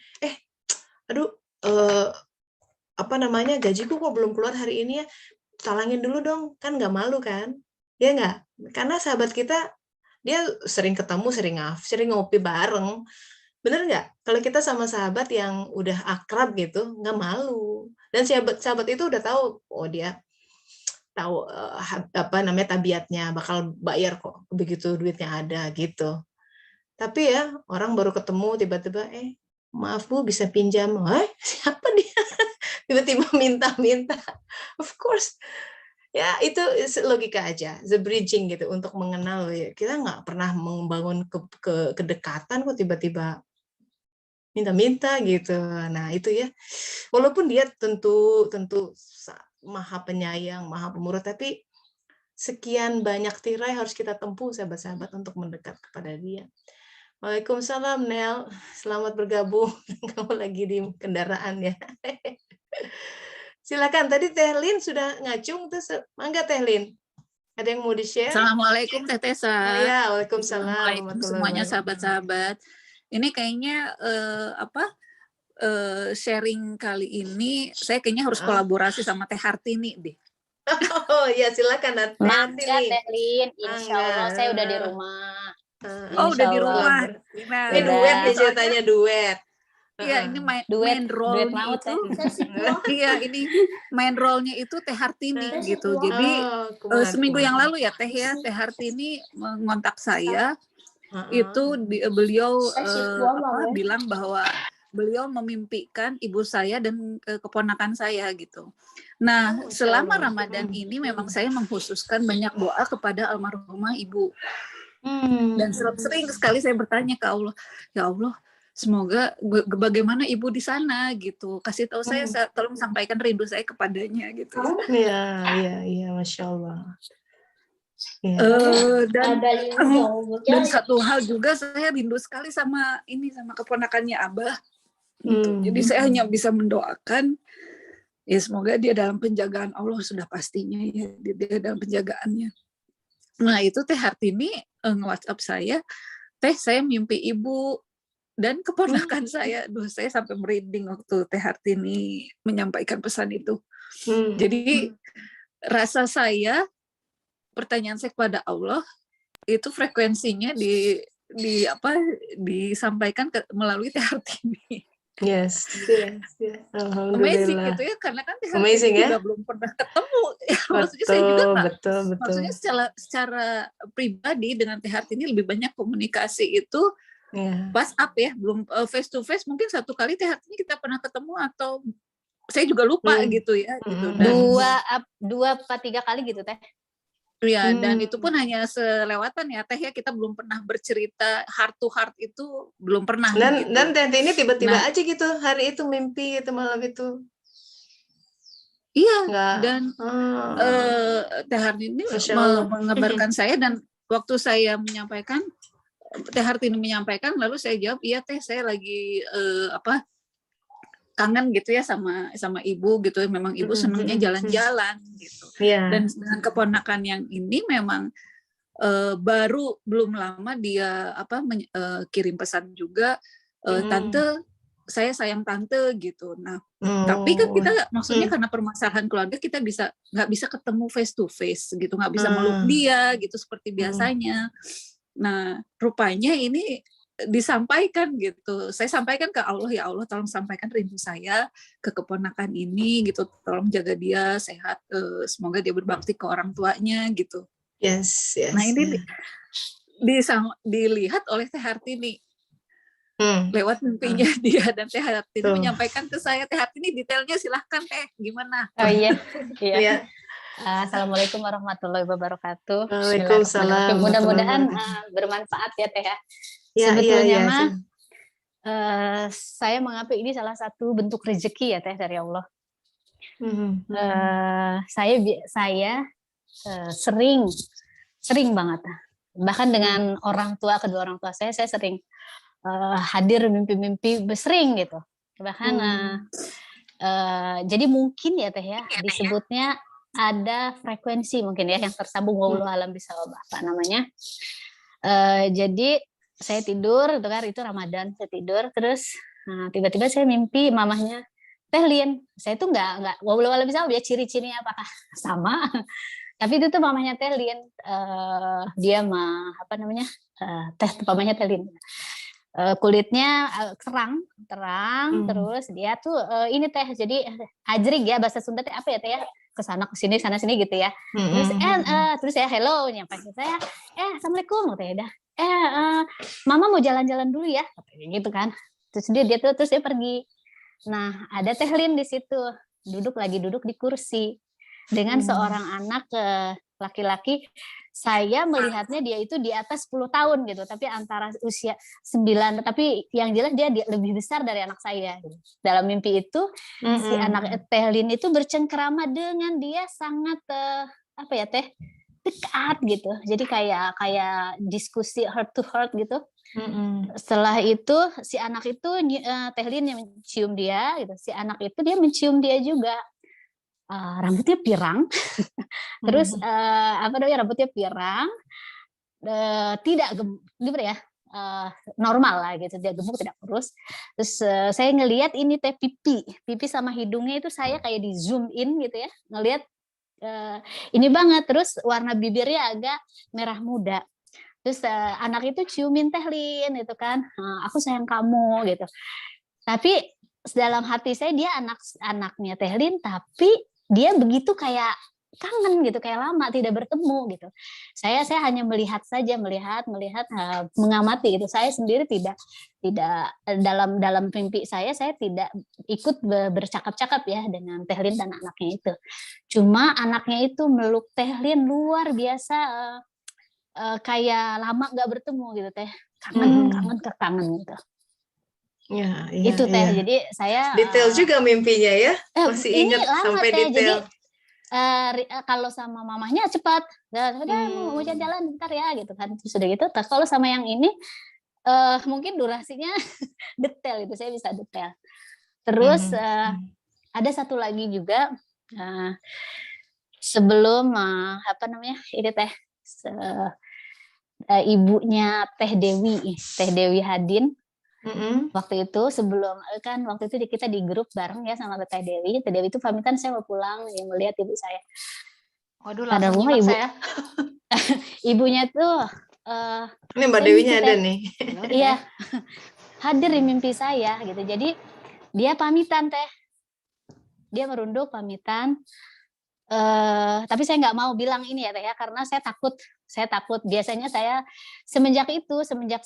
aduh, gajiku kok belum keluar hari ini ya, talangin dulu dong, kan nggak malu kan? Ya nggak? Karena sahabat kita, dia sering ketemu, sering ngopi bareng. Bener nggak? Kalau kita sama sahabat yang udah akrab gitu, nggak malu. Dan sahabat itu udah tahu, dia tahu tabiatnya, bakal bayar kok begitu duitnya ada gitu. Tapi ya orang baru ketemu tiba-tiba, maaf Bu bisa pinjam, siapa dia? Tiba-tiba minta. Of course Ya itu logika aja, the bridging gitu untuk mengenal ya. Kita nggak pernah membangun kedekatan kok tiba-tiba minta-minta gitu. Nah itu ya, walaupun dia tentu maha penyayang, maha pemurah, tapi sekian banyak tirai harus kita tempuh sahabat-sahabat untuk mendekat kepada dia. Waalaikumsalam Nel, selamat bergabung. Kamu lagi di kendaraan ya. Silakan, tadi Teh Lin sudah ngacung, terus mangga Teh Lin. Ada yang mau di-share? Assalamualaikum Teh Tessa. Ya, waalaikumsalam. Assalamualaikum semuanya sahabat-sahabat. Ini kayaknya sharing kali ini saya kayaknya harus kolaborasi sama Teh Hartini deh. Oh ya, silakan Teh Hartini. Teh Lin, insya Allah saya udah di rumah. Oh, udah di rumah. Nah, ini duet nih ceritanya, duet. Iya, ini main role-nya itu. Iya, ini main role-nya itu Teh Hartini gitu. Jadi seminggu yang lalu ya Teh Hartini mengontak saya. Itu beliau bilang bahwa beliau memimpikan ibu saya dan keponakan saya gitu. Nah, selama Ramadan ini memang saya mengkhususkan banyak doa kepada almarhumah ibu. Dan sering sekali saya bertanya ke Allah, ya Allah, semoga bagaimana ibu di sana gitu. Kasih tahu saya, tolong sampaikan rindu saya kepadanya gitu. Iya, Masya Allah. Ya. Dan satu hal juga saya rindu sekali sama keponakannya Abah. Gitu. Jadi saya hanya bisa mendoakan ya semoga dia dalam penjagaan Allah, sudah pastinya ya dia dalam penjagaannya. Nah itu Teh Hartini nge-WhatsApp saya, Teh saya mimpi ibu dan keponakan saya. Duh, saya sampai merinding waktu Teh Hartini menyampaikan pesan itu. Jadi rasa saya, pertanyaan saya kepada Allah itu frekuensinya disampaikan melalui Teh Hartini. Yes. Amazing gitu ya, karena kan Teh Hartini juga belum pernah ketemu. Maksudnya saya juga betul. Maksudnya secara pribadi dengan Teh Hartini lebih banyak komunikasi itu WhatsApp ya, belum face to face. Mungkin satu kali Teh Hartini kita pernah ketemu atau saya juga lupa gitu ya. Gitu. Dan dua apa 3 kali gitu Teh. Ya, dan itu pun hanya selewatan ya Teh ya, kita belum pernah bercerita heart to heart, itu belum pernah. Dan Teh ini tiba-tiba aja gitu hari itu mimpi itu malam itu. Iya, dan Teh Hartini mengabarkan saya, dan waktu saya menyampaikan, Teh Hartini menyampaikan, lalu saya jawab, iya Teh, saya lagi kangen gitu ya sama ibu gitu. Memang ibu senangnya jalan-jalan gitu. Dan dengan keponakan yang ini memang baru belum lama dia kirim pesan juga, tante saya sayang tante gitu. Nah, tapi kan kita maksudnya karena permasalahan keluarga kita nggak bisa ketemu face to face gitu, nggak bisa meluk dia gitu seperti biasanya. Nah, rupanya ini disampaikan gitu. Saya sampaikan ke Allah, ya Allah tolong sampaikan rindu saya ke keponakan ini gitu. Tolong jaga dia sehat, semoga dia berbakti ke orang tuanya gitu. Yes. Nah, ini dilihat oleh Teh Hartini. Lewat mimpinya dia, dan Teh Hartini menyampaikan ke saya. Teh Hartini detailnya silahkan Teh, gimana? Oh iya. Assalamualaikum warahmatullahi wabarakatuh. Waalaikumsalam. Mudah-mudahan bermanfaat ya Teh ya. Sebetulnya saya menganggap ini salah satu bentuk rezeki ya Teh dari Allah. Saya sering banget, bahkan dengan kedua orang tua saya sering hadir mimpi-mimpi sering gitu. Bahkan jadi mungkin ya Teh ya disebutnya ada frekuensi mungkin ya yang tersambung, wallahu alam bisawab apa namanya. Jadi saya tidur itu Ramadan, saya tidur terus tiba-tiba saya mimpi mamahnya Teh Lin. Saya tuh nggak wallahu alam bisawab ya ciri-cirinya apakah sama. Tapi itu tuh mamahnya Teh Lin. Dia Teh mamahnya Teh Lin. Kulitnya terang, terus dia tuh ini Teh, jadi ajrig ya, bahasa Sunda Teh apa ya Teh ya, kesana kesini sana sini gitu ya. Terus saya hello nyampaikan saya, assalamualaikum Teh dah. Mama mau jalan-jalan dulu ya, gitu kan. Terus dia pergi. Nah ada Teh Lin di situ, duduk di kursi. dengan seorang anak laki-laki. Saya melihatnya dia itu di atas 10 tahun gitu, tapi antara usia 9, tapi yang jelas dia lebih besar dari anak saya gitu. Dalam mimpi itu si anak Tehlin itu bercengkrama dengan dia sangat apa ya Teh, dekat gitu. Jadi kayak diskusi heart to heart gitu. Setelah itu si anak itu Tehlin yang mencium dia gitu. Si anak itu dia mencium dia juga. Rambutnya pirang, terus rambutnya pirang, tidak gimana ya, normal lah gitu, dia gemuk tidak kurus. Terus saya ngelihat ini Teh pipi sama hidungnya itu saya kayak di zoom in gitu ya, ngelihat ini banget. Terus warna bibirnya agak merah muda. Terus anak itu ciumin Tehlin itu kan, aku sayang kamu gitu. Tapi dalam hati saya dia anaknya Tehlin, tapi dia begitu kayak kangen gitu, kayak lama tidak bertemu gitu. Saya hanya melihat saja, melihat mengamati gitu. Saya sendiri tidak dalam mimpi saya tidak ikut bercakap-cakap ya dengan Tehlin dan anaknya itu. Cuma anaknya itu meluk Tehlin luar biasa, kayak lama nggak bertemu gitu Teh. Kangen gitu. Ya, itu Teh. Jadi saya detail juga mimpinya ya, masih ingat sampai Teh. detail. Jadi kalau sama mamahnya cepat, udah mau jalan bentar ya gitu kan. Sudah gitu. Kalau sama yang ini mungkin durasinya detail itu, saya bisa detail. Terus ada satu lagi juga sebelum ini Teh, ibunya Teh Dewi Hadin. Waktu itu sebelum kan waktu itu kita di grup bareng ya sama Teh Dewi itu pamitan saya mau pulang yang melihat ibu saya. Waduh, langsung nyimak saya. Ibunya tuh ini Mbak Dewinya ada nih. Iya. Hadir di mimpi saya gitu. Jadi dia pamitan Teh. Dia merunduk pamitan. Tapi saya nggak mau bilang ini ya Teh ya, karena saya takut. Biasanya saya semenjak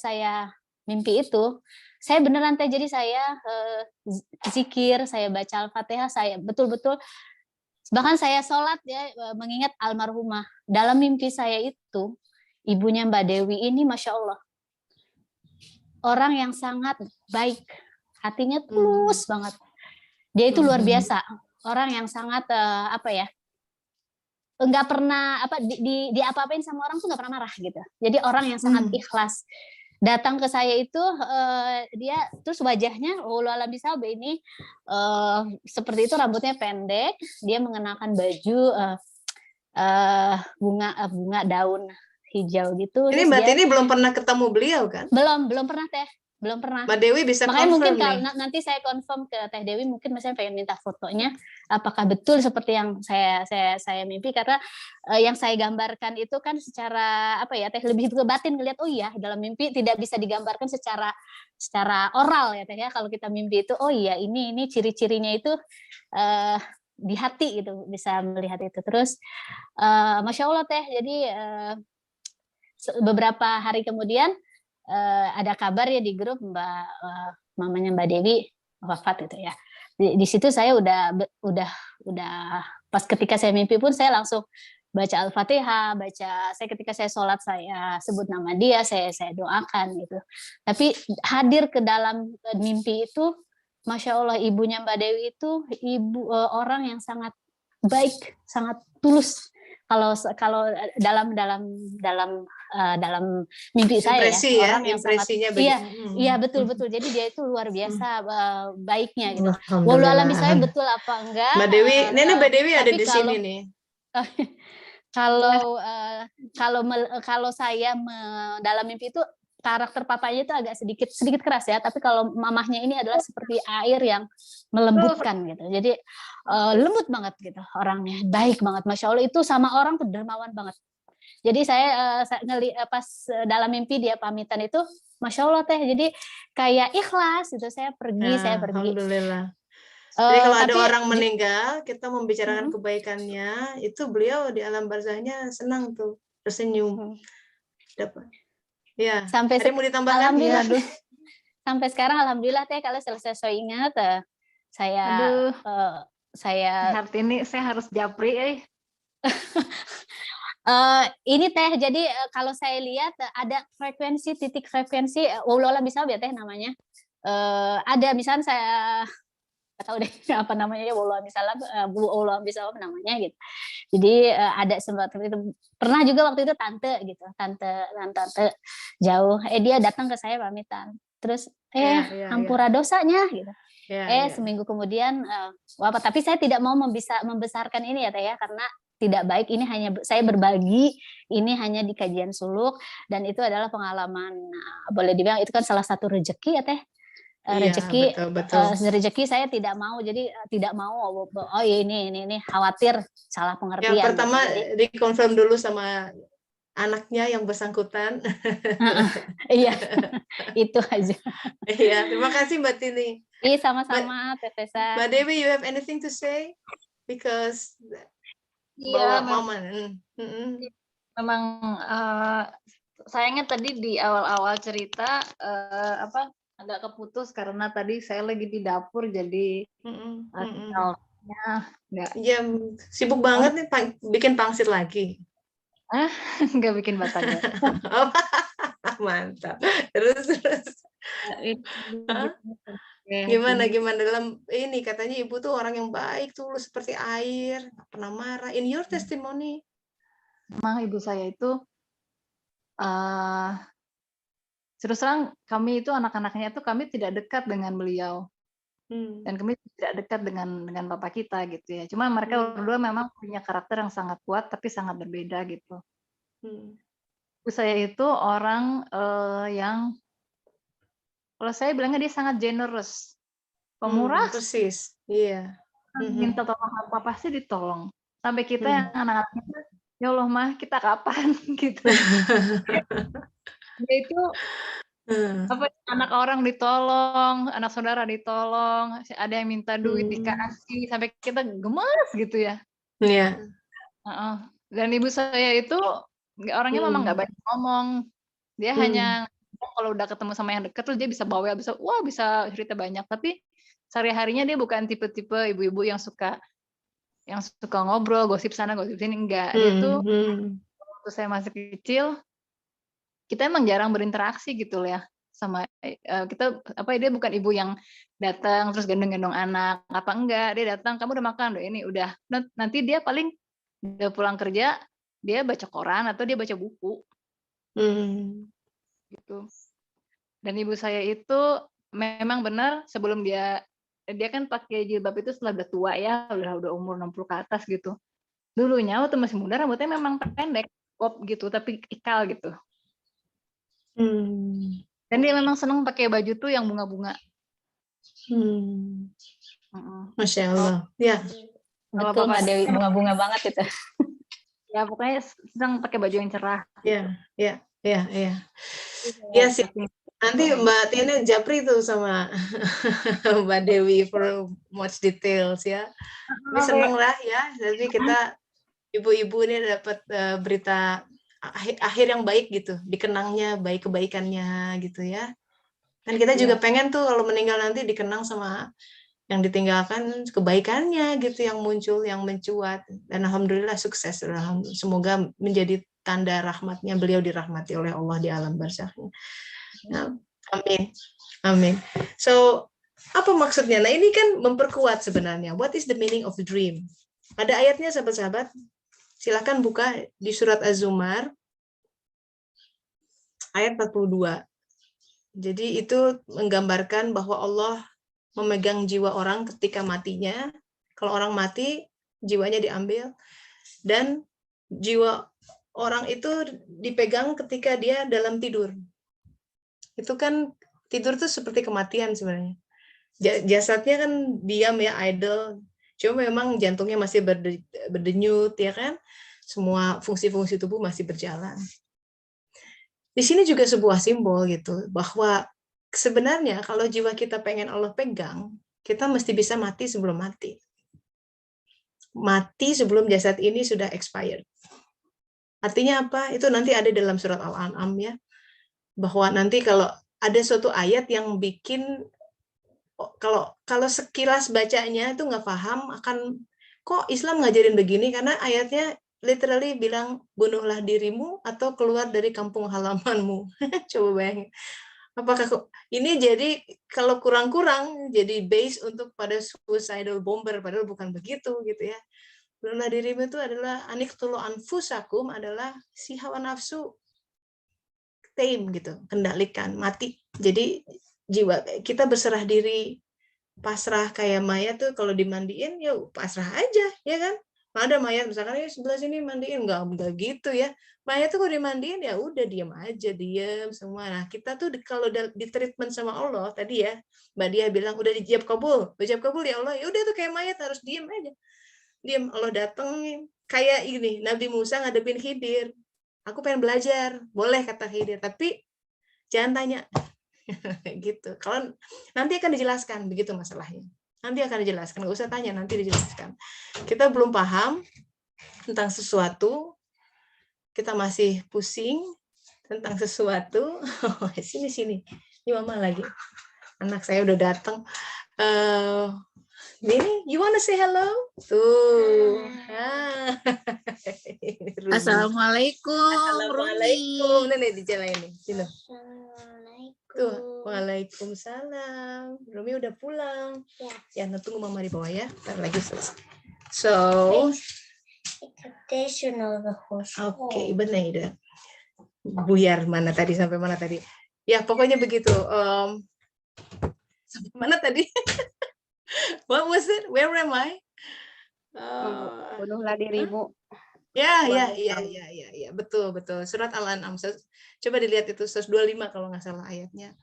saya mimpi itu, saya beneran Teh, jadi saya zikir, saya baca Al-Fatihah, saya betul-betul, bahkan saya sholat ya mengingat almarhumah. Dalam mimpi saya itu, ibunya Mbak Dewi ini Masya Allah, orang yang sangat baik, hatinya tulus banget. Dia itu luar biasa, orang yang sangat nggak pernah diapa-apain sama orang tuh nggak pernah marah gitu. Jadi orang yang sangat ikhlas. Datang ke saya itu dia terus wajahnya alam bisa ini seperti itu, rambutnya pendek, dia mengenakan baju bunga daun hijau gitu. Ini Mbak Tini belum pernah ketemu beliau kan? Belum pernah Teh, belum pernah. Mbak Dewi bisa makanya mungkin kalau nanti saya confirm ke Teh Dewi, mungkin saya pengen minta fotonya apakah betul seperti yang saya mimpi, karena yang saya gambarkan itu kan secara Teh, lebih ke batin, ngelihat oh iya dalam mimpi tidak bisa digambarkan secara oral ya Teh ya. Kalau kita mimpi itu oh iya ini ciri-cirinya itu di hati gitu, bisa melihat itu. Terus Masya Allah Teh, jadi beberapa hari kemudian ada kabar ya di grup mamanya Mbak Dewi wafat gitu ya. Di situ saya udah pas ketika saya mimpi pun saya langsung baca Al-Fatihah, saya ketika saya sholat saya sebut nama dia, saya doakan gitu. Tapi hadir ke dalam mimpi itu Masya Allah, ibunya Mbak Dewi itu orang yang sangat baik, sangat tulus. Kalau dalam mimpi saya ya, orang yang sangat iya betul. Jadi dia itu luar biasa baiknya gitu. Walau alam saya betul apa enggak. Mbak Dewi, Mbak Dewi ada di sini nih. Kalau saya dalam mimpi itu karakter papanya itu agak sedikit keras ya, tapi kalau mamahnya ini adalah seperti air yang melembutkan gitu. Jadi lembut banget gitu orangnya, baik banget, Masya Allah. Itu sama orang tuh dermawan banget. Jadi saya pas dalam mimpi dia pamitan itu Masya Allah Teh, jadi kayak ikhlas gitu. Saya pergi. Alhamdulillah. Jadi kalau ada orang meninggal, kita membicarakan kebaikannya, itu beliau di alam barzahnya senang tuh, tersenyum. Dapat. Ya, sampai mau ditambahkan? Alhamdulillah. Ya. Sampai sekarang alhamdulillah Teh, kalau selesai saya ingat saya Saat ini saya harus japri Ini Teh, jadi kalau saya lihat ada titik frekuensi Wallahu bisa ya Teh namanya. Ada misalnya saya nggak tahu deh apa namanya ya Wallahu bisa namanya gitu. Jadi ada sempat itu pernah juga waktu itu tante gitu, tante jauh, dia datang ke saya pamitan, terus hampura dosanya gitu. Seminggu kemudian wafat. Tapi saya tidak mau membesarkan ini ya Teh ya, karena tidak baik. Ini hanya saya berbagi, ini hanya di kajian suluk, dan itu adalah pengalaman, boleh dibilang itu kan salah satu rezeki ya Teh. Rezeki, rezeki saya tidak mau, jadi tidak mau ini khawatir salah pengertian. Yang pertama gitu. Dikonfirm dulu sama anaknya yang bersangkutan. Iya, itu aja. Iya, terima kasih Mbak Tini. Iya, sama-sama Teh Tessa. Mbak Dewi, you have anything to say? Because memang sayangnya tadi di awal-awal cerita agak keputus karena tadi saya lagi di dapur, jadi sibuk banget nih bikin pangsit lagi. Nggak bikin batagor. Mantap. Terus. Gimana dalam ini katanya ibu tuh orang yang baik, tulus seperti air, nggak pernah marah. In your testimony, memang ibu saya itu terus terang kami itu anak-anaknya itu kami tidak dekat dengan beliau dan kami tidak dekat dengan bapak kita gitu ya. Cuma mereka berdua memang punya karakter yang sangat kuat tapi sangat berbeda gitu. Ibu saya itu orang yang kalau saya bilangnya dia sangat generous, pemurah. Persis, iya. Minta tolong apa pasti ditolong. Sampai kita yang anak-anaknya, ya Allah mah kita kapan gitu. Dia itu anak orang ditolong, anak saudara ditolong, ada yang minta duit dikasih, sampai kita gemes gitu ya. Iya. Dan ibu saya itu orangnya memang nggak banyak ngomong, dia hanya kalau udah ketemu sama yang dekat tuh dia bisa bawel, bisa cerita banyak, tapi sehari-harinya dia bukan tipe-tipe ibu-ibu yang suka ngobrol, gosip sana, gosip sini, enggak. Dia tuh waktu saya masih kecil, kita emang jarang berinteraksi gitu ya sama kita dia bukan ibu yang datang terus gendong-gendong anak, enggak, dia datang, kamu udah makan, udah ini, udah. Nanti dia paling udah pulang kerja, dia baca koran atau dia baca buku. Gitu. Dan ibu saya itu memang benar sebelum dia kan pakai jilbab itu setelah udah tua ya, udah umur 60 ke atas gitu. Dulunya waktu masih muda rambutnya memang pendek, pop gitu, tapi ikal gitu. Dan dia memang senang pakai baju tuh yang bunga-bunga. Masya Allah. Ya. Betul Mbak Dewi, bunga-bunga banget itu. Ya pokoknya senang pakai baju yang cerah. Iya. Iya sih. Nanti Mbak Tina japri tuh sama Mbak Dewi for much details ya. Ini seneng lah ya. Jadi kita ibu-ibu ini dapat berita akhir yang baik gitu. Dikenangnya baik kebaikannya gitu ya. Dan kita juga pengen tuh kalau meninggal nanti dikenang sama yang ditinggalkan kebaikannya gitu, yang muncul, yang mencuat. Dan alhamdulillah sukses. Semoga menjadi tanda rahmatnya, beliau dirahmati oleh Allah di alam barzakh. Nah, amin. So, apa maksudnya? Nah, ini kan memperkuat sebenarnya. What is the meaning of the dream? Ada ayatnya, sahabat-sahabat. Silakan buka di surat Az-Zumar ayat 42. Jadi itu menggambarkan bahwa Allah memegang jiwa orang ketika matinya. Kalau orang mati, jiwanya diambil, dan jiwa orang itu dipegang ketika dia dalam tidur. Itu kan tidur tuh seperti kematian sebenarnya. Jasadnya kan diam ya, idle. Cuma memang jantungnya masih berdenyut ya kan. Semua fungsi-fungsi tubuh masih berjalan. Di sini juga sebuah simbol gitu, bahwa sebenarnya kalau jiwa kita pengen Allah pegang, kita mesti bisa mati sebelum mati. Mati sebelum jasad ini sudah expired. Artinya apa? Itu nanti ada dalam surat Al-An'am ya. Bahwa nanti kalau ada suatu ayat yang bikin, kalau sekilas bacanya itu nggak paham, akan kok Islam ngajarin begini, karena ayatnya literally bilang bunuhlah dirimu atau keluar dari kampung halamanmu. Coba bayangin. Apakah ini jadi kalau kurang-kurang jadi base untuk pada suicidal bomber, padahal bukan begitu gitu ya. Bunuhlah dirimu itu adalah aniqtulu anfusakum, adalah si hawa nafsu tame gitu, kendalikan, mati. Jadi jiwa kita berserah diri, pasrah kayak mayat tuh kalau dimandiin ya pasrah aja, ya kan? Ada mayat misalkan sebelah sini mandiin, enggak gitu ya. Mayat tuh kalau dimandiin ya udah diam aja, diam semua. Nah, kita tuh kalau di treatment sama Allah tadi ya, Mbak Dia bilang udah dijawab kabul ya Allah. Ya udah tuh kayak mayat harus diam aja. Diam, Allah datengin. Kayak ini, Nabi Musa ngadepin Khidir. Aku pengen belajar, boleh kata Khidir, tapi jangan tanya. Gitu. Kalau nanti akan dijelaskan begitu masalahnya. Nanti akan dijelaskan, nggak usah tanya, nanti dijelaskan. Kita belum paham tentang sesuatu, kita masih pusing tentang sesuatu. Sini. Ini mama lagi. Anak saya udah datang. Ini, you wanna say hello? Tuh. Assalamualaikum. Assalamualaikum. Nih dijalain nih. Sini. Tuh, waalaikumsalam. Rumi udah pulang. Ya, tunggu mama di bawah ya. Ntar lagi selesai. So, oke, benar. Buyar sampai mana tadi? Ya, pokoknya begitu. Sampai mana tadi? What was it? Where am I? Bunuhlah dirimu. Ya, betul. Surat Al-An'am. Coba dilihat itu 125 kalau nggak salah ayatnya.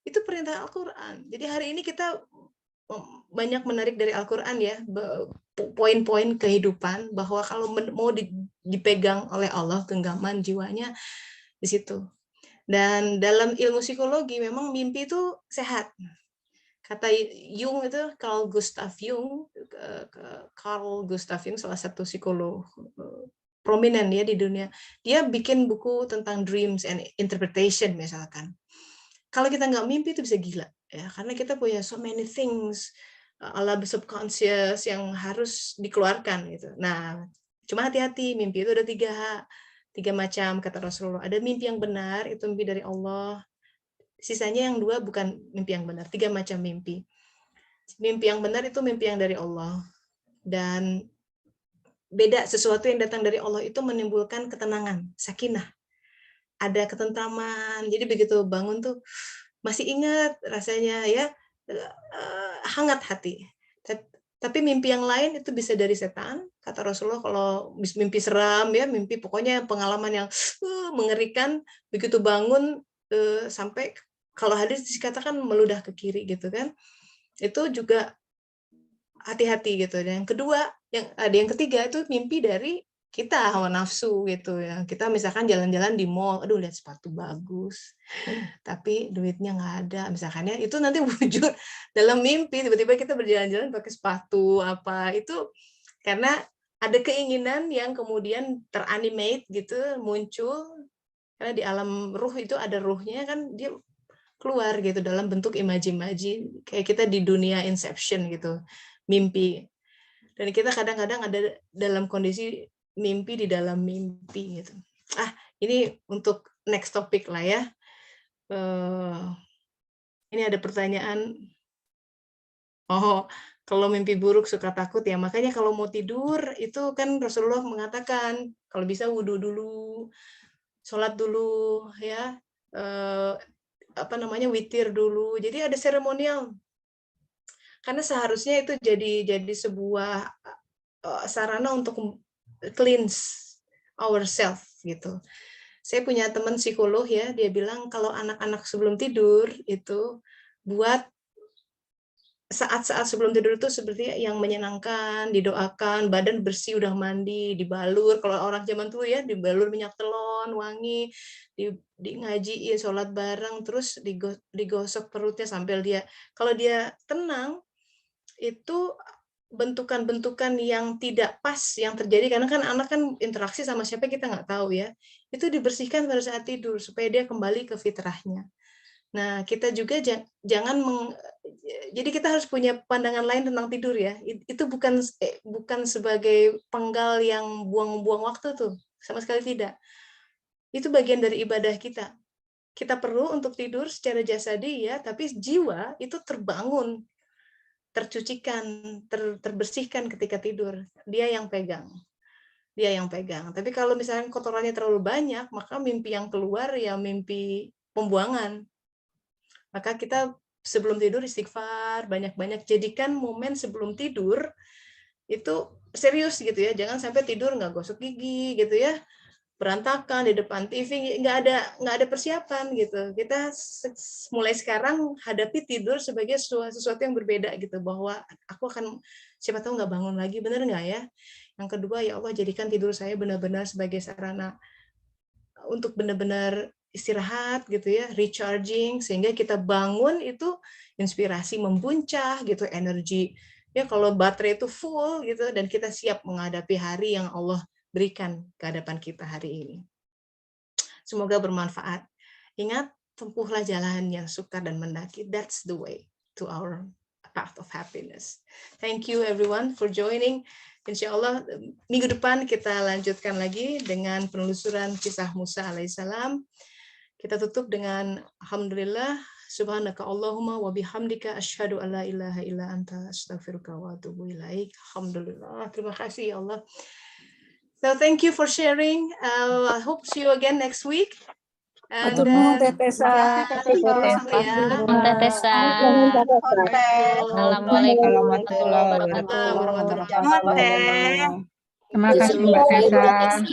Itu perintah Al-Quran. Jadi hari ini kita banyak menarik dari Al-Quran ya, poin-poin kehidupan bahwa kalau mau dipegang oleh Allah genggaman jiwanya di situ. Dan dalam ilmu psikologi memang mimpi itu sehat. Kata Jung itu, Carl Gustav Jung salah satu psikolog prominent ya di dunia. Dia bikin buku tentang dreams and interpretation misalkan. Kalau kita nggak mimpi itu bisa gila ya, karena kita punya so many things alam subconscious yang harus dikeluarkan gitu. Nah, cuma hati-hati, mimpi itu ada tiga macam kata Rasulullah. Ada mimpi yang benar, itu mimpi dari Allah. Sisanya yang 2 bukan mimpi yang benar. 3 macam mimpi. Mimpi yang benar itu mimpi yang dari Allah. Dan beda, sesuatu yang datang dari Allah itu menimbulkan ketenangan, sakinah. Ada ketentraman. Jadi begitu bangun tuh masih ingat rasanya ya, hangat hati. Tapi mimpi yang lain itu bisa dari setan. Kata Rasulullah kalau mimpi seram ya, mimpi pokoknya pengalaman yang mengerikan, begitu bangun sampai kalau hadis dikatakan meludah ke kiri gitu kan. Itu juga hati-hati gitu. Dan yang kedua, yang ketiga itu mimpi dari kita, hawa nafsu gitu ya. Kita misalkan jalan-jalan di mall, aduh lihat sepatu bagus, tapi duitnya nggak ada misalkan ya, itu nanti wujud dalam mimpi, tiba-tiba kita berjalan-jalan pakai sepatu apa, itu karena ada keinginan yang kemudian teranimate gitu, muncul, karena di alam ruh itu ada ruhnya kan, dia keluar gitu dalam bentuk imaji-imaji, kayak kita di dunia Inception gitu, mimpi. Dan kita kadang-kadang ada dalam kondisi mimpi di dalam mimpi gitu. Ini untuk next topic lah ya. Ini ada pertanyaan. Kalau mimpi buruk suka takut ya. Makanya kalau mau tidur itu kan Rasulullah mengatakan kalau bisa wudhu dulu, sholat dulu ya. Witir dulu. Jadi ada seremonial. Karena seharusnya itu jadi sebuah sarana untuk cleanse ourselves gitu. Saya punya teman psikolog ya, dia bilang kalau anak-anak sebelum tidur itu buat saat-saat sebelum tidur itu seperti yang menyenangkan, didoakan, badan bersih udah mandi, dibalur, kalau orang zaman dulu ya dibalur minyak telon, wangi, di ngajiin, sholat bareng, terus digosok perutnya sambil kalau dia tenang, itu bentukan-bentukan yang tidak pas yang terjadi, karena kan anak kan interaksi sama siapa kita nggak tahu ya, itu dibersihkan pada saat tidur supaya dia kembali ke fitrahnya. Nah, kita juga jangan jadi kita harus punya pandangan lain tentang tidur ya. Itu bukan sebagai penggal yang buang-buang waktu tuh, sama sekali tidak. Itu bagian dari ibadah kita. Kita perlu untuk tidur secara jasadi ya, tapi jiwa itu terbangun, tercucikan, terbersihkan ketika tidur. Dia yang pegang. Tapi kalau misalnya kotorannya terlalu banyak, maka mimpi yang keluar ya mimpi pembuangan. Maka kita sebelum tidur istighfar banyak-banyak, jadikan momen sebelum tidur itu serius gitu ya, jangan sampai tidur nggak gosok gigi gitu ya, berantakan di depan TV, nggak ada persiapan gitu. Kita mulai sekarang hadapi tidur sebagai sesuatu yang berbeda gitu, bahwa aku akan siapa tahu nggak bangun lagi, bener nggak ya. Yang kedua, ya Allah jadikan tidur saya benar-benar sebagai sarana untuk benar-benar istirahat gitu ya, recharging, sehingga kita bangun itu inspirasi membuncah gitu, energi ya, kalau baterai itu full gitu, dan kita siap menghadapi hari yang Allah berikan ke hadapan kita hari ini. Semoga bermanfaat. Ingat, tempuhlah jalan yang sukar dan mendaki. That's the way to our path of happiness. Thank you everyone for joining. Insya Allah minggu depan kita lanjutkan lagi dengan penelusuran kisah Musa alaihissalam. Kita tutup dengan alhamdulillah, subhanaka Allahumma wa bihamdika asyhadu an la ilaha illa anta astaghfiruka wa atubu ilaik. Alhamdulillah. Terima kasih ya Allah. So thank you for sharing. I hope see you again next week. Matur nuwun Teh Tessa. Assalamualaikum warahmatullahi wabarakatuh. Terima kasih Mbak Tessa.